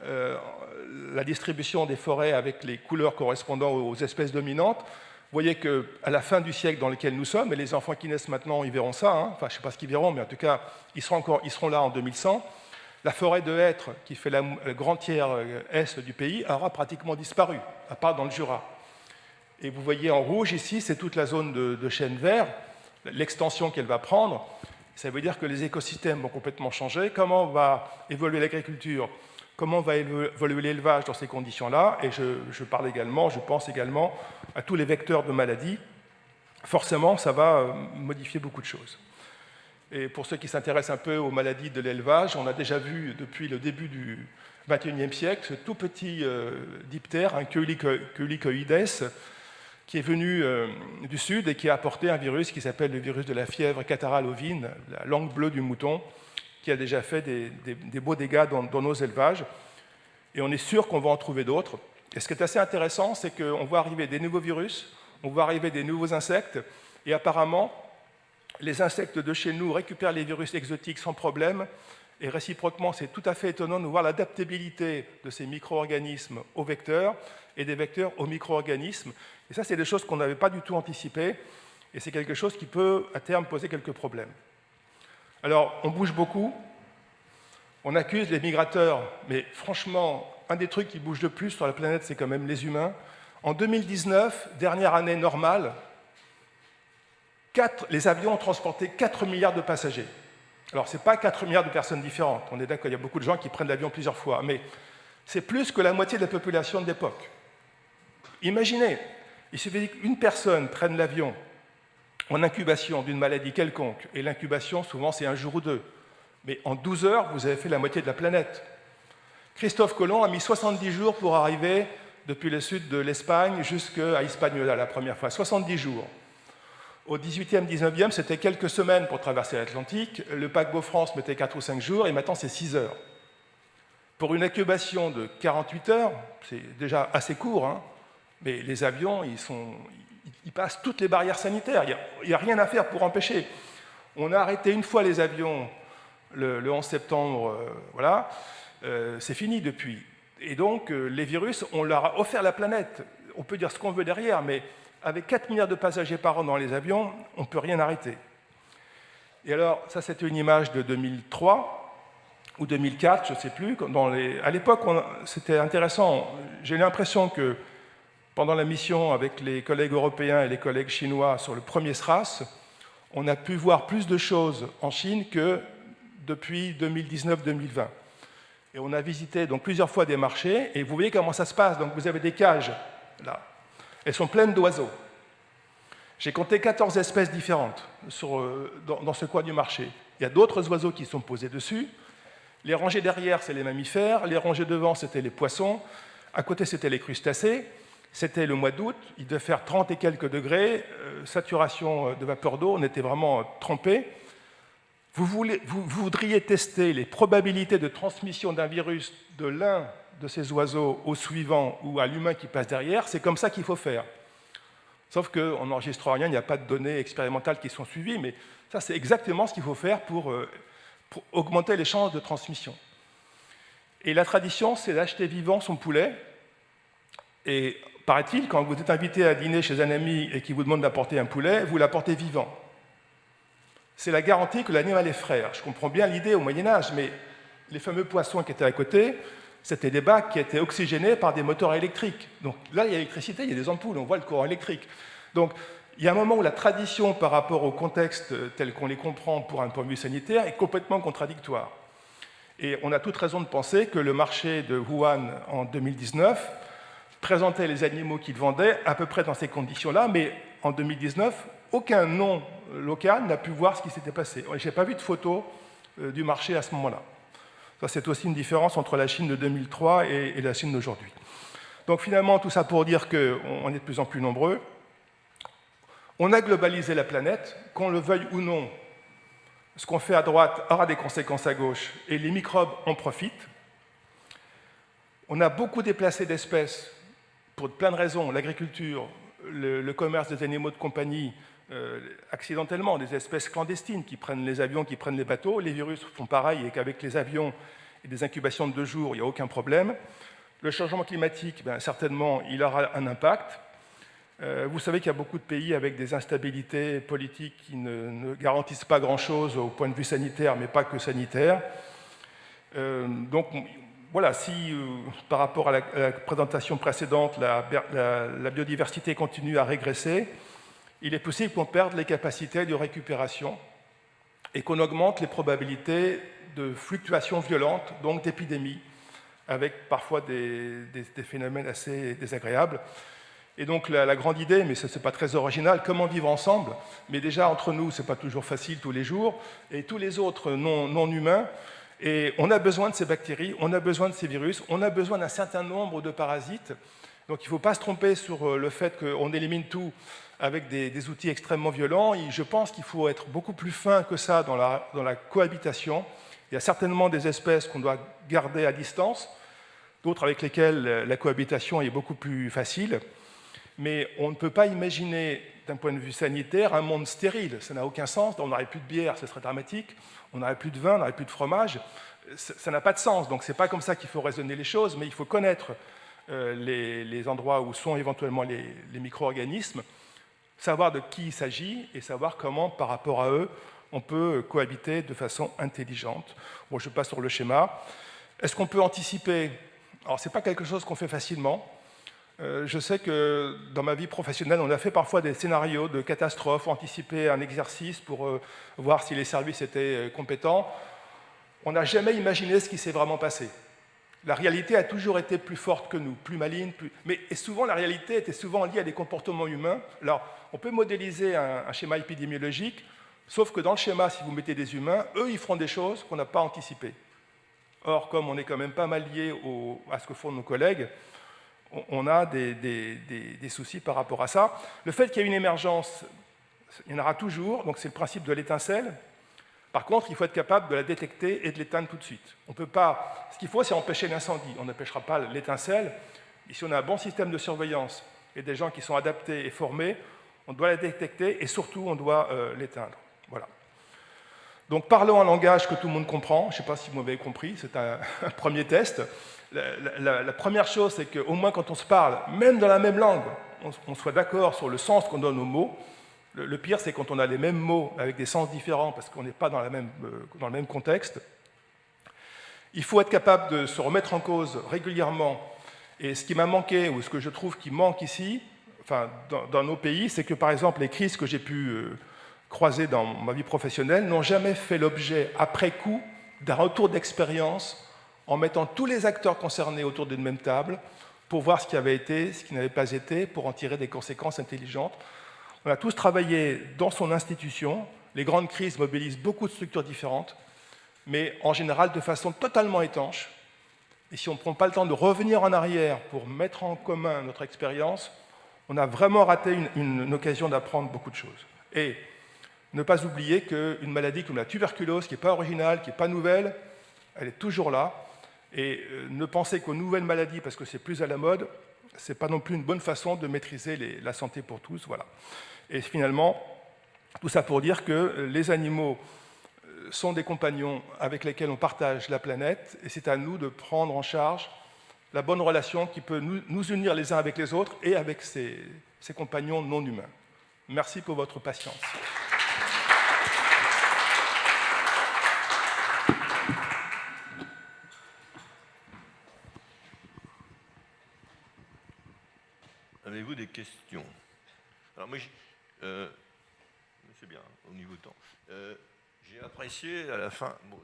[SPEAKER 2] la distribution des forêts avec les couleurs correspondant aux espèces dominantes. Vous voyez qu'à la fin du siècle dans lequel nous sommes, et les enfants qui naissent maintenant, ils verront ça, enfin je ne sais pas ce qu'ils verront, mais en tout cas, ils seront là en 2100. La forêt de hêtres, qui fait le grand tiers est du pays, aura pratiquement disparu, à part dans le Jura. Et vous voyez en rouge ici, c'est toute la zone de chêne vert, l'extension qu'elle va prendre. Ça veut dire que les écosystèmes vont complètement changer. Comment va évoluer l'agriculture? Comment va évoluer l'élevage dans ces conditions-là? Et je pense également à tous les vecteurs de maladies. Forcément, ça va modifier beaucoup de choses. Et pour ceux qui s'intéressent un peu aux maladies de l'élevage, on a déjà vu depuis le début du XXIe siècle ce tout petit diptère, un Keulicoides, qui est venu du sud et qui a apporté un virus qui s'appelle le virus de la fièvre catarrhale ovine, la langue bleue du mouton, qui a déjà fait des beaux dégâts dans nos élevages. Et on est sûr qu'on va en trouver d'autres. Et ce qui est assez intéressant, c'est qu'on voit arriver des nouveaux virus, on voit arriver des nouveaux insectes, et apparemment, les insectes de chez nous récupèrent les virus exotiques sans problème, et réciproquement, c'est tout à fait étonnant de voir l'adaptabilité de ces micro-organismes aux vecteurs et des vecteurs aux micro-organismes. Et ça, c'est des choses qu'on n'avait pas du tout anticipées, et c'est quelque chose qui peut, à terme, poser quelques problèmes. Alors, on bouge beaucoup, on accuse les migrateurs, mais franchement, un des trucs qui bouge le plus sur la planète, c'est quand même les humains. En 2019, dernière année normale, les avions ont transporté 4 milliards de passagers. Alors, ce n'est pas 4 milliards de personnes différentes. On est d'accord, il y a beaucoup de gens qui prennent l'avion plusieurs fois, mais c'est plus que la moitié de la population de l'époque. Imaginez, il suffit qu'une personne prenne l'avion en incubation d'une maladie quelconque, et l'incubation, souvent, c'est 1 jour ou 2. Mais en 12 heures, vous avez fait la moitié de la planète. Christophe Colomb a mis 70 jours pour arriver depuis le sud de l'Espagne jusqu'à Hispaniola la première fois. 70 jours. Au 18e, 19e, c'était quelques semaines pour traverser l'Atlantique. Le paquebot France mettait 4 ou 5 jours, et maintenant c'est 6 heures. Pour une incubation de 48 heures, c'est déjà assez court, hein, mais les avions, ils passent toutes les barrières sanitaires. Il n'y a rien à faire pour empêcher. On a arrêté une fois les avions le 11 septembre, voilà. C'est fini depuis. Et donc, les virus, on leur a offert la planète. On peut dire ce qu'on veut derrière, mais avec 4 milliards de passagers par an dans les avions, on ne peut rien arrêter. Et alors, ça, c'était une image de 2003 ou 2004, je ne sais plus. À l'époque, c'était intéressant. J'ai l'impression que pendant la mission avec les collègues européens et les collègues chinois sur le premier SRAS, on a pu voir plus de choses en Chine que depuis 2019-2020. Et on a visité donc plusieurs fois des marchés, et vous voyez comment ça se passe. Donc vous avez des cages, là. Elles sont pleines d'oiseaux. J'ai compté 14 espèces différentes dans ce coin du marché. Il y a d'autres oiseaux qui sont posés dessus. Les rangées derrière, c'est les mammifères. Les rangées devant, c'était les poissons. À côté, c'était les crustacés. C'était le mois d'août. Il devait faire 30 et quelques degrés. Saturation de vapeur d'eau. On était vraiment trempés. Vous voudriez tester les probabilités de transmission d'un virus de l'un de ces oiseaux au suivant ou à l'humain qui passe derrière, c'est comme ça qu'il faut faire. Sauf qu'on n'enregistre rien, il n'y a pas de données expérimentales qui sont suivies, mais ça, c'est exactement ce qu'il faut faire pour augmenter les chances de transmission. Et la tradition, c'est d'acheter vivant son poulet. Et paraît-il, quand vous êtes invité à dîner chez un ami et qu'il vous demande d'apporter un poulet, vous l'apportez vivant. C'est la garantie que l'animal est frère. Je comprends bien l'idée au Moyen-Âge, mais les fameux poissons qui étaient à côté, c'était des bacs qui étaient oxygénés par des moteurs électriques. Donc là, il y a l'électricité, il y a des ampoules, on voit le courant électrique. Donc il y a un moment où la tradition par rapport au contexte tel qu'on les comprend pour un point de vue sanitaire est complètement contradictoire. Et on a toute raison de penser que le marché de Wuhan en 2019 présentait les animaux qu'il vendait à peu près dans ces conditions-là, mais en 2019, aucun nom local n'a pu voir ce qui s'était passé. Je n'ai pas vu de photo du marché à ce moment-là. Ça, c'est aussi une différence entre la Chine de 2003 et la Chine d'aujourd'hui. Donc finalement, tout ça pour dire qu'on est de plus en plus nombreux. On a globalisé la planète, qu'on le veuille ou non. Ce qu'on fait à droite aura des conséquences à gauche, et les microbes en profitent. On a beaucoup déplacé d'espèces pour plein de raisons, l'agriculture, le commerce des animaux de compagnie, accidentellement, des espèces clandestines qui prennent les avions, qui prennent les bateaux. Les virus font pareil, et qu'avec les avions et des incubations de 2 jours, il n'y a aucun problème. Le changement climatique, certainement, il aura un impact. Vous savez qu'il y a beaucoup de pays avec des instabilités politiques qui ne garantissent pas grand-chose au point de vue sanitaire, mais pas que sanitaire. Donc, voilà, si par rapport à la présentation précédente, la biodiversité continue à régresser, il est possible qu'on perde les capacités de récupération et qu'on augmente les probabilités de fluctuations violentes, donc d'épidémies, avec parfois des phénomènes assez désagréables. Et donc la grande idée, mais ce n'est pas très original, comment vivre ensemble, mais déjà entre nous, ce n'est pas toujours facile tous les jours, et tous les autres non humains, et on a besoin de ces bactéries, on a besoin de ces virus, on a besoin d'un certain nombre de parasites, donc il ne faut pas se tromper sur le fait qu'on élimine tout avec des outils extrêmement violents. Et je pense qu'il faut être beaucoup plus fin que ça dans la cohabitation. Il y a certainement des espèces qu'on doit garder à distance, d'autres avec lesquelles la cohabitation est beaucoup plus facile. Mais on ne peut pas imaginer, d'un point de vue sanitaire, un monde stérile. Ça n'a aucun sens. On n'aurait plus de bière, ce serait dramatique. On n'aurait plus de vin, on n'aurait plus de fromage. Ça n'a pas de sens. Donc ce n'est pas comme ça qu'il faut raisonner les choses, mais il faut connaître les endroits où sont éventuellement les micro-organismes, savoir de qui il s'agit et savoir comment, par rapport à eux, on peut cohabiter de façon intelligente. Bon, je passe sur le schéma. Est-ce qu'on peut anticiper? Alors, ce n'est pas quelque chose qu'on fait facilement. Je sais que dans ma vie professionnelle, on a fait parfois des scénarios de catastrophes, anticiper un exercice pour voir si les services étaient compétents. On n'a jamais imaginé ce qui s'est vraiment passé. La réalité a toujours été plus forte que nous, plus maligne, et souvent la réalité était souvent liée à des comportements humains. Alors, on peut modéliser un schéma épidémiologique, sauf que dans le schéma, si vous mettez des humains, eux, ils feront des choses qu'on n'a pas anticipées. Or, comme on est quand même pas mal lié à ce que font nos collègues, on a des soucis par rapport à ça. Le fait qu'il y ait une émergence, il y en aura toujours, donc c'est le principe de l'étincelle. Par contre, il faut être capable de la détecter et de l'éteindre tout de suite. On peut pas. Ce qu'il faut, c'est empêcher l'incendie. On n'empêchera pas l'étincelle. Et si on a un bon système de surveillance et des gens qui sont adaptés et formés, on doit la détecter et surtout, on doit l'éteindre. Voilà. Donc, parlons un langage que tout le monde comprend. Je ne sais pas si vous m'avez compris, c'est un premier test. La première chose, c'est qu'au moins quand on se parle, même dans la même langue, on soit d'accord sur le sens qu'on donne aux mots. Le pire, c'est quand on a les mêmes mots avec des sens différents parce qu'on n'est pas dans le même contexte. Il faut être capable de se remettre en cause régulièrement. Et ce qui m'a manqué, ou ce que je trouve qui manque ici, enfin, dans nos pays, c'est que, par exemple, les crises que j'ai pu croiser dans ma vie professionnelle n'ont jamais fait l'objet, après coup, d'un retour d'expérience en mettant tous les acteurs concernés autour d'une même table pour voir ce qui avait été, ce qui n'avait pas été, pour en tirer des conséquences intelligentes. On a tous travaillé dans son institution. Les grandes crises mobilisent beaucoup de structures différentes, mais en général de façon totalement étanche. Et si on ne prend pas le temps de revenir en arrière pour mettre en commun notre expérience, on a vraiment raté une occasion d'apprendre beaucoup de choses. Et ne pas oublier qu'une maladie comme la tuberculose, qui n'est pas originale, qui n'est pas nouvelle, elle est toujours là. Et ne penser qu'aux nouvelles maladies, parce que c'est plus à la mode, ce n'est pas non plus une bonne façon de maîtriser la santé pour tous. Voilà. Et finalement, tout ça pour dire que les animaux sont des compagnons avec lesquels on partage la planète, et c'est à nous de prendre en charge la bonne relation qui peut nous unir les uns avec les autres et avec ces compagnons non humains. Merci pour votre patience.
[SPEAKER 1] Avez-vous des questions? Alors moi, c'est bien, au niveau temps. J'ai apprécié à la fin, bon,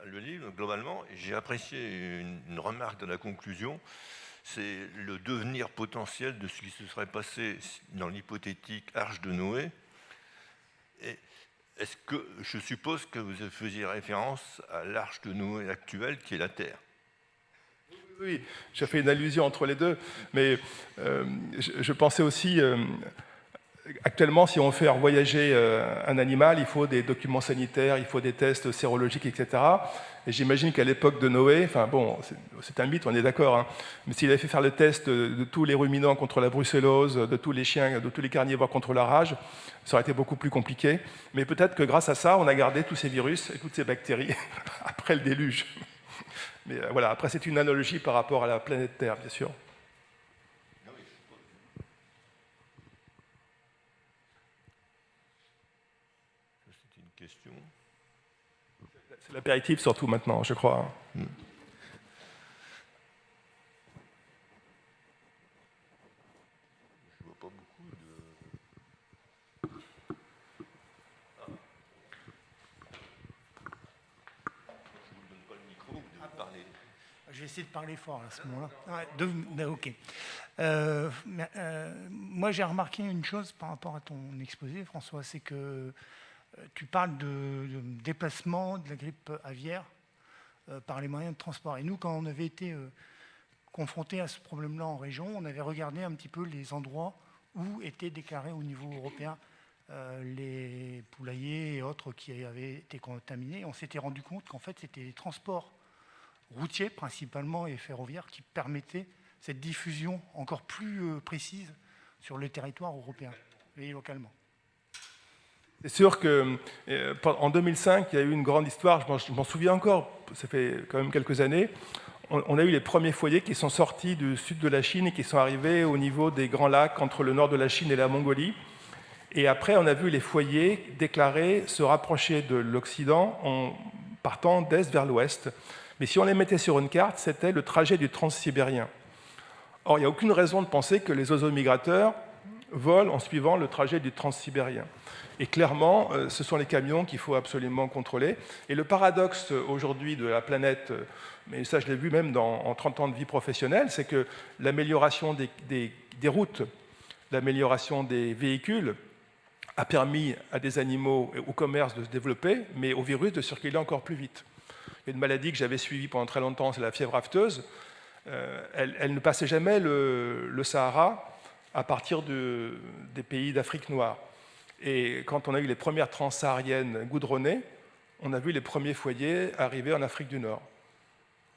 [SPEAKER 1] le livre, globalement, j'ai apprécié une remarque de la conclusion, c'est le devenir potentiel de ce qui se serait passé dans l'hypothétique Arche de Noé. Et est-ce que, je suppose que vous faisiez référence à l'Arche de Noé actuelle, qui est la Terre?
[SPEAKER 2] Oui, j'ai fait une allusion entre les deux, mais je pensais aussi, actuellement, si on fait voyager un animal, il faut des documents sanitaires, il faut des tests sérologiques, etc. Et j'imagine qu'à l'époque de Noé, enfin bon, c'est un mythe, on est d'accord, hein, mais s'il avait fait faire le test de tous les ruminants contre la brucellose, de tous les chiens, de tous les carnivores contre la rage, ça aurait été beaucoup plus compliqué. Mais peut-être que grâce à ça, on a gardé tous ces virus et toutes ces bactéries après le déluge. Mais voilà, après c'est une analogie par rapport à la planète Terre, bien sûr.
[SPEAKER 1] C'est une question.
[SPEAKER 2] C'est l'apéritif surtout maintenant, je crois.
[SPEAKER 1] Je vois pas beaucoup de... Je vous donne pas le micro, vous devez parler.
[SPEAKER 3] Je vais essayer de parler fort à ce moment-là. Ok. Moi, j'ai remarqué une chose par rapport à ton exposé, François, c'est que tu parles de déplacement de la grippe aviaire par les moyens de transport. Et nous, quand on avait été confrontés à ce problème-là en région, on avait regardé un petit peu les endroits où étaient déclarés au niveau européen les poulaillers et autres qui avaient été contaminés. Et on s'était rendu compte qu'en fait, c'était les transports routiers principalement et ferroviaires qui permettaient cette diffusion encore plus précise sur le territoire européen et localement.
[SPEAKER 2] C'est sûr qu'en 2005, il y a eu une grande histoire, je m'en souviens encore, ça fait quand même quelques années. On a eu les premiers foyers qui sont sortis du sud de la Chine et qui sont arrivés au niveau des Grands Lacs entre le nord de la Chine et la Mongolie. Et après, on a vu les foyers déclarés se rapprocher de l'Occident en partant d'est vers l'ouest. Mais si on les mettait sur une carte, c'était le trajet du transsibérien. Or, il n'y a aucune raison de penser que les oiseaux migrateurs volent en suivant le trajet du transsibérien. Et clairement, ce sont les camions qu'il faut absolument contrôler. Et le paradoxe aujourd'hui de la planète, mais ça je l'ai vu même en 30 ans de vie professionnelle, c'est que l'amélioration des routes, l'amélioration des véhicules a permis à des animaux et au commerce de se développer, mais au virus de circuler encore plus vite. Il y a une maladie que j'avais suivie pendant très longtemps, c'est la fièvre afteuse. Elle ne passait jamais le Sahara à partir des pays d'Afrique noire. Et quand on a eu les premières transsahariennes goudronnées, on a vu les premiers foyers arriver en Afrique du Nord.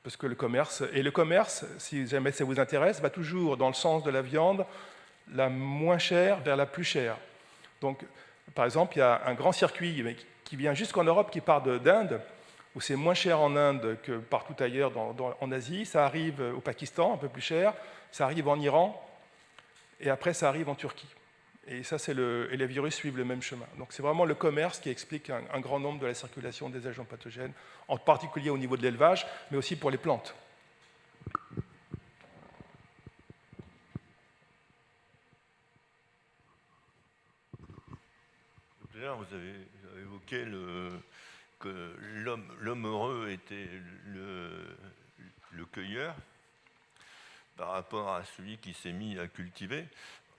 [SPEAKER 2] Parce que le commerce, si jamais ça vous intéresse, va toujours dans le sens de la viande, la moins chère vers la plus chère. Donc, par exemple, il y a un grand circuit qui vient jusqu'en Europe, qui part d'Inde, où c'est moins cher en Inde que partout ailleurs en Asie. Ça arrive au Pakistan, un peu plus cher. Ça arrive en Iran. Et après, ça arrive en Turquie. Et ça, et les virus suivent le même chemin. Donc, c'est vraiment le commerce qui explique un grand nombre de la circulation des agents pathogènes, en particulier au niveau de l'élevage, mais aussi pour les plantes.
[SPEAKER 1] Tout à l'heure, vous avez évoqué que l'homme heureux était le cueilleur par rapport à celui qui s'est mis à cultiver.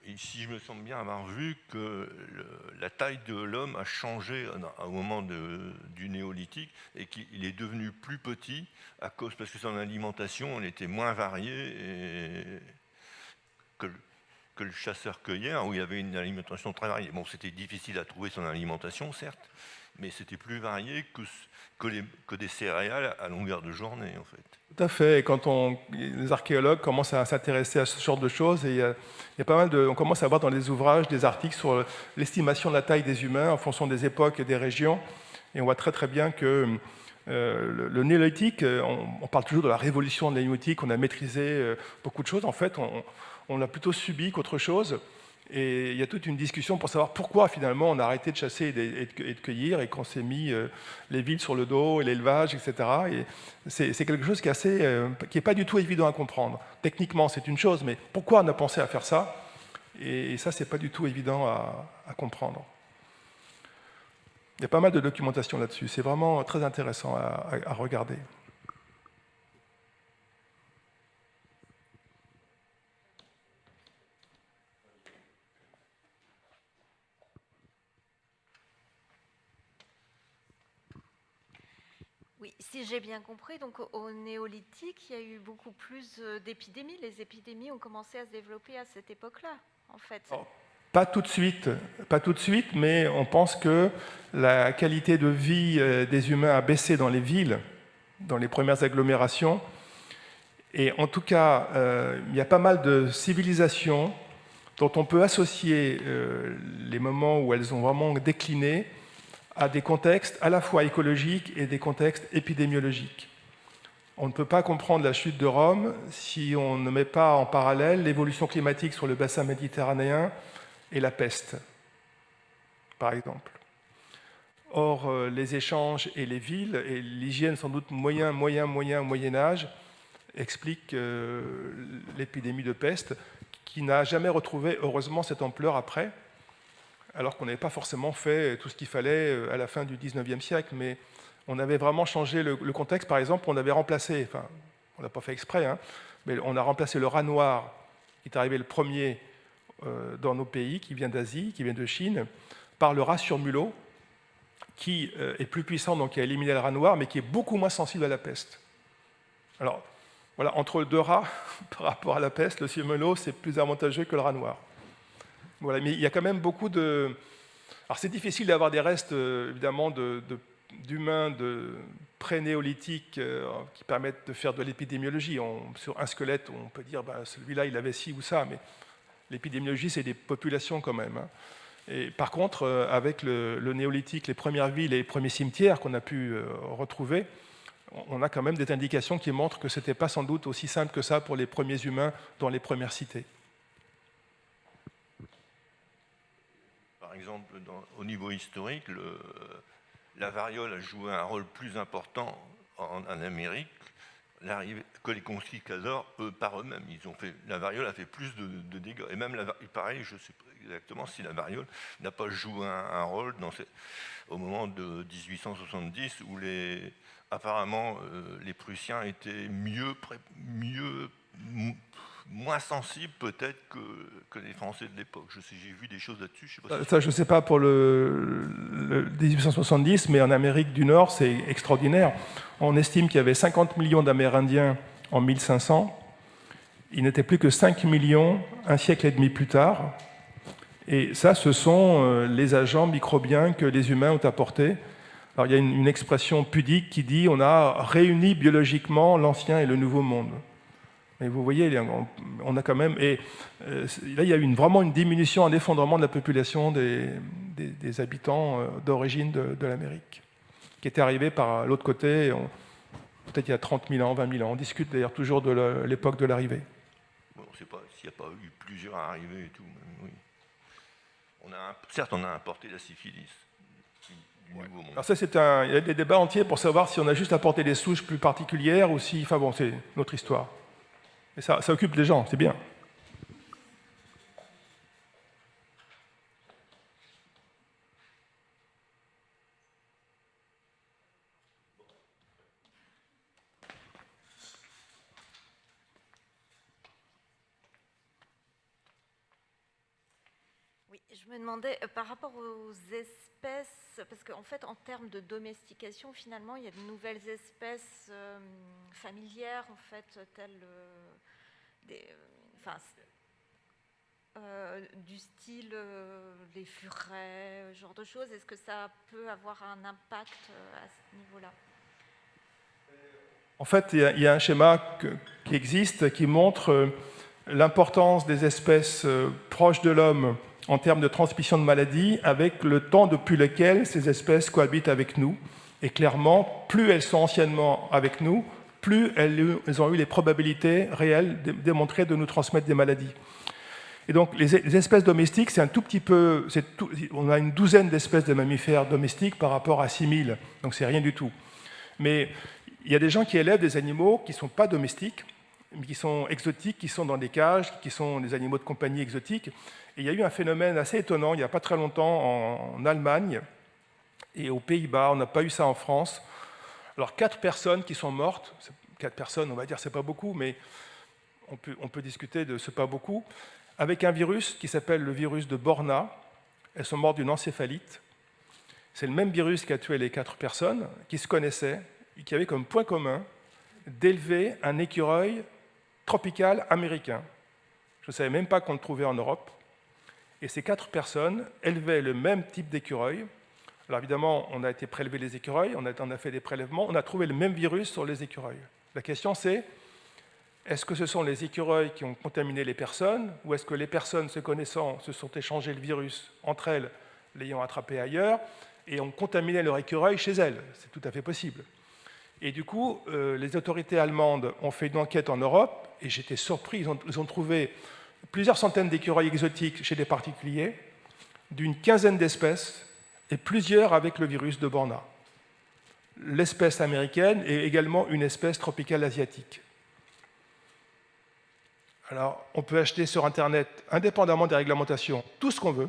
[SPEAKER 1] Ici, je me semble bien avoir vu que la taille de l'homme a changé au moment du néolithique et qu'il est devenu plus petit parce que son alimentation elle était moins variée que le chasseur-cueilleur, où il y avait une alimentation très variée. Bon, c'était difficile à trouver son alimentation, certes, mais c'était plus varié que des céréales à longueur de journée, en fait.
[SPEAKER 2] Tout à fait. Et quand les archéologues commencent à s'intéresser à ce genre de choses, et il y a pas mal on commence à voir dans les ouvrages des articles sur l'estimation de la taille des humains en fonction des époques et des régions. Et on voit très très bien que le néolithique, on parle toujours de la révolution de néolithique, on a maîtrisé beaucoup de choses. En fait, on l'a plutôt subi qu'autre chose. Et il y a toute une discussion pour savoir pourquoi finalement on a arrêté de chasser et de cueillir et qu'on s'est mis les villes sur le dos et l'élevage, etc. Et c'est quelque chose qui est pas du tout évident à comprendre. Techniquement, c'est une chose, mais pourquoi on a pensé à faire ça? Et ça, c'est pas du tout évident à comprendre. Il y a pas mal de documentation là-dessus. C'est vraiment très intéressant à regarder.
[SPEAKER 4] Oui, si j'ai bien compris, donc au néolithique, il y a eu beaucoup plus d'épidémies. Les épidémies ont commencé à se développer à cette époque-là, en fait.
[SPEAKER 2] Oh, pas tout de suite, mais on pense que la qualité de vie des humains a baissé dans les villes, dans les premières agglomérations. Et en tout cas, il y a pas mal de civilisations dont on peut associer les moments où elles ont vraiment décliné à des contextes à la fois écologiques et des contextes épidémiologiques. On ne peut pas comprendre la chute de Rome si on ne met pas en parallèle l'évolution climatique sur le bassin méditerranéen et la peste, par exemple. Or, les échanges et les villes, et l'hygiène sans doute moyen âge, expliquent l'épidémie de peste, qui n'a jamais retrouvé, heureusement, cette ampleur après, alors qu'on n'avait pas forcément fait tout ce qu'il fallait à la fin du XIXe siècle, mais on avait vraiment changé le contexte. Par exemple, on avait remplacé, enfin, on n'a pas fait exprès, hein, mais on a remplacé le rat noir, qui est arrivé le premier dans nos pays, qui vient d'Asie, qui vient de Chine, par le rat sur mulot, qui est plus puissant, donc qui a éliminé le rat noir, mais qui est beaucoup moins sensible à la peste. Alors, voilà, entre deux rats, par rapport à la peste, le sur-mulot, c'est plus avantageux que le rat noir. Voilà, mais il y a quand même beaucoup de... Alors c'est difficile d'avoir des restes, évidemment, d'humains de pré-néolithiques qui permettent de faire de l'épidémiologie. Sur un squelette, on peut dire, ben, celui-là, il avait ci ou ça, mais l'épidémiologie, c'est des populations quand même. Hein. Et par contre, avec le néolithique, les premières villes et les premiers cimetières qu'on a pu retrouver, on a quand même des indications qui montrent que ce n'était pas sans doute aussi simple que ça pour les premiers humains dans les premières cités.
[SPEAKER 1] Par exemple, au niveau historique, la variole a joué un rôle plus important en Amérique. que les conquistadors, eux, par eux-mêmes. La variole a fait plus de dégâts. Et même, pareil, je ne sais pas exactement si la variole n'a pas joué un rôle au moment de 1870, où apparemment les Prussiens étaient moins sensibles peut-être que les Français de l'époque. J'ai vu des choses là-dessus.
[SPEAKER 2] Je ne sais pas pour le 1870, mais en Amérique du Nord, c'est extraordinaire. On estime qu'il y avait 50 millions d'Amérindiens en 1500. Il n'était plus que 5 millions un siècle et demi plus tard. Et ça, ce sont les agents microbiens que les humains ont apportés. Alors, il y a une expression pudique qui dit « on a réuni biologiquement l'ancien et le nouveau monde ». Et vous voyez, on a quand même... Et là, il y a eu vraiment une diminution, un effondrement de la population des habitants d'origine de l'Amérique, qui était arrivé par l'autre côté, peut-être il y a 30 000 ans, 20 000 ans. On discute d'ailleurs toujours de l'époque de l'arrivée.
[SPEAKER 1] Bon, on ne sait pas s'il n'y a pas eu plusieurs arrivées et tout. Oui. Certes, on a importé la syphilis du Nouveau Monde.
[SPEAKER 2] Alors ça, il y a des débats entiers pour savoir si on a juste apporté des souches plus particulières ou si... Enfin bon, c'est notre histoire. Mais ça occupe les gens, c'est bien.
[SPEAKER 4] Oui, je me demandais, par rapport aux espèces, parce qu'en fait, en termes de domestication, finalement, il y a de nouvelles espèces familières, en fait, telles du style les furets, ce genre de choses. Est-ce que ça peut avoir un impact à ce niveau-là?
[SPEAKER 2] En fait, il y a un schéma qui existe, qui montre l'importance des espèces proches de l'homme en termes de transmission de maladies, avec le temps depuis lequel ces espèces cohabitent avec nous. Et clairement, plus elles sont anciennement avec nous, plus elles ont eu les probabilités réelles démontrées de nous transmettre des maladies. Et donc, les espèces domestiques, c'est un tout petit peu... on a une douzaine d'espèces de mammifères domestiques par rapport à 6000, donc c'est rien du tout. Mais il y a des gens qui élèvent des animaux qui ne sont pas domestiques, mais qui sont exotiques, qui sont dans des cages, qui sont des animaux de compagnie exotiques. Et il y a eu un phénomène assez étonnant, il n'y a pas très longtemps, en Allemagne et aux Pays-Bas. On n'a pas eu ça en France. Alors, 4 personnes qui sont mortes. 4 personnes, on va dire, c'est pas beaucoup, mais on peut discuter de c'est pas beaucoup. Avec un virus qui s'appelle le virus de Borna. Elles sont mortes d'une encéphalite. C'est le même virus qui a tué les 4 personnes, qui se connaissaient, et qui avait comme point commun d'élever un écureuil tropical américain. Je ne savais même pas qu'on le trouvait en Europe. Et ces 4 personnes élevaient le même type d'écureuil. Alors évidemment, on a été prélever les écureuils, on a fait des prélèvements, on a trouvé le même virus sur les écureuils. La question c'est, est-ce que ce sont les écureuils qui ont contaminé les personnes, ou est-ce que les personnes se connaissant se sont échangées le virus entre elles, l'ayant attrapé ailleurs, et ont contaminé leur écureuil chez elles? C'est tout à fait possible. Et du coup, les autorités allemandes ont fait une enquête en Europe, et j'étais surpris, ils ont trouvé plusieurs centaines d'écureuils exotiques chez des particuliers, d'une quinzaine d'espèces, et plusieurs avec le virus de Borna. L'espèce américaine et également une espèce tropicale asiatique. Alors, on peut acheter sur Internet, indépendamment des réglementations, tout ce qu'on veut,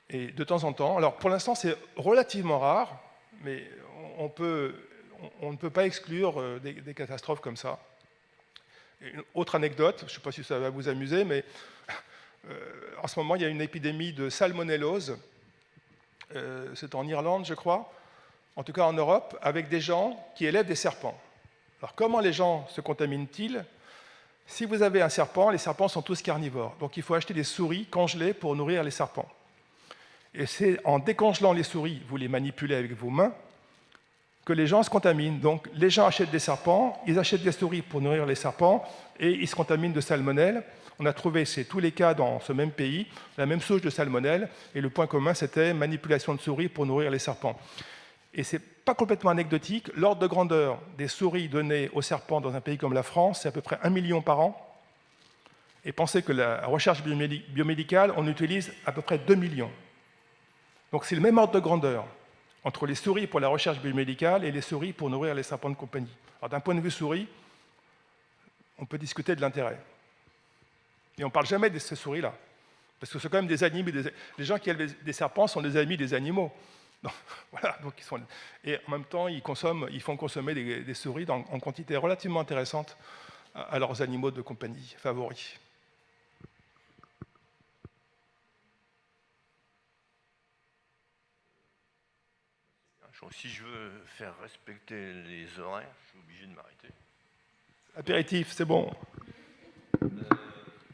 [SPEAKER 2] et de temps en temps. Alors, pour l'instant, c'est relativement rare, mais on ne peut pas exclure des catastrophes comme ça. Une autre anecdote, je ne sais pas si ça va vous amuser, mais en ce moment, il y a une épidémie de salmonellose. C'est en Irlande, je crois, en tout cas en Europe, avec des gens qui élèvent des serpents. Alors, comment les gens se contaminent-ils? Si vous avez un serpent, les serpents sont tous carnivores. Donc, il faut acheter des souris congelées pour nourrir les serpents. Et c'est en décongelant les souris, vous les manipulez avec vos mains, que les gens se contaminent. Donc, les gens achètent des serpents, ils achètent des souris pour nourrir les serpents, et ils se contaminent de salmonelle. On a trouvé, c'est tous les cas dans ce même pays, la même souche de salmonelle, et le point commun, c'était manipulation de souris pour nourrir les serpents. Et ce n'est pas complètement anecdotique, l'ordre de grandeur des souris données aux serpents dans un pays comme la France, c'est à peu près 1 million par an. Et pensez que la recherche biomédicale, on utilise à peu près 2 millions. Donc c'est le même ordre de grandeur. entre les souris pour la recherche biomédicale et les souris pour nourrir les serpents de compagnie. Alors d'un point de vue souris, on peut discuter de l'intérêt. Et on ne parle jamais de ces souris-là, parce que c'est quand même des animaux. Les gens qui élèvent des serpents sont des amis des animaux. Donc, voilà, donc et en même temps, ils font consommer des souris en quantité relativement intéressante à leurs animaux de compagnie favoris.
[SPEAKER 1] Si je veux faire respecter les horaires, je suis obligé de m'arrêter.
[SPEAKER 2] Apéritif, c'est bon.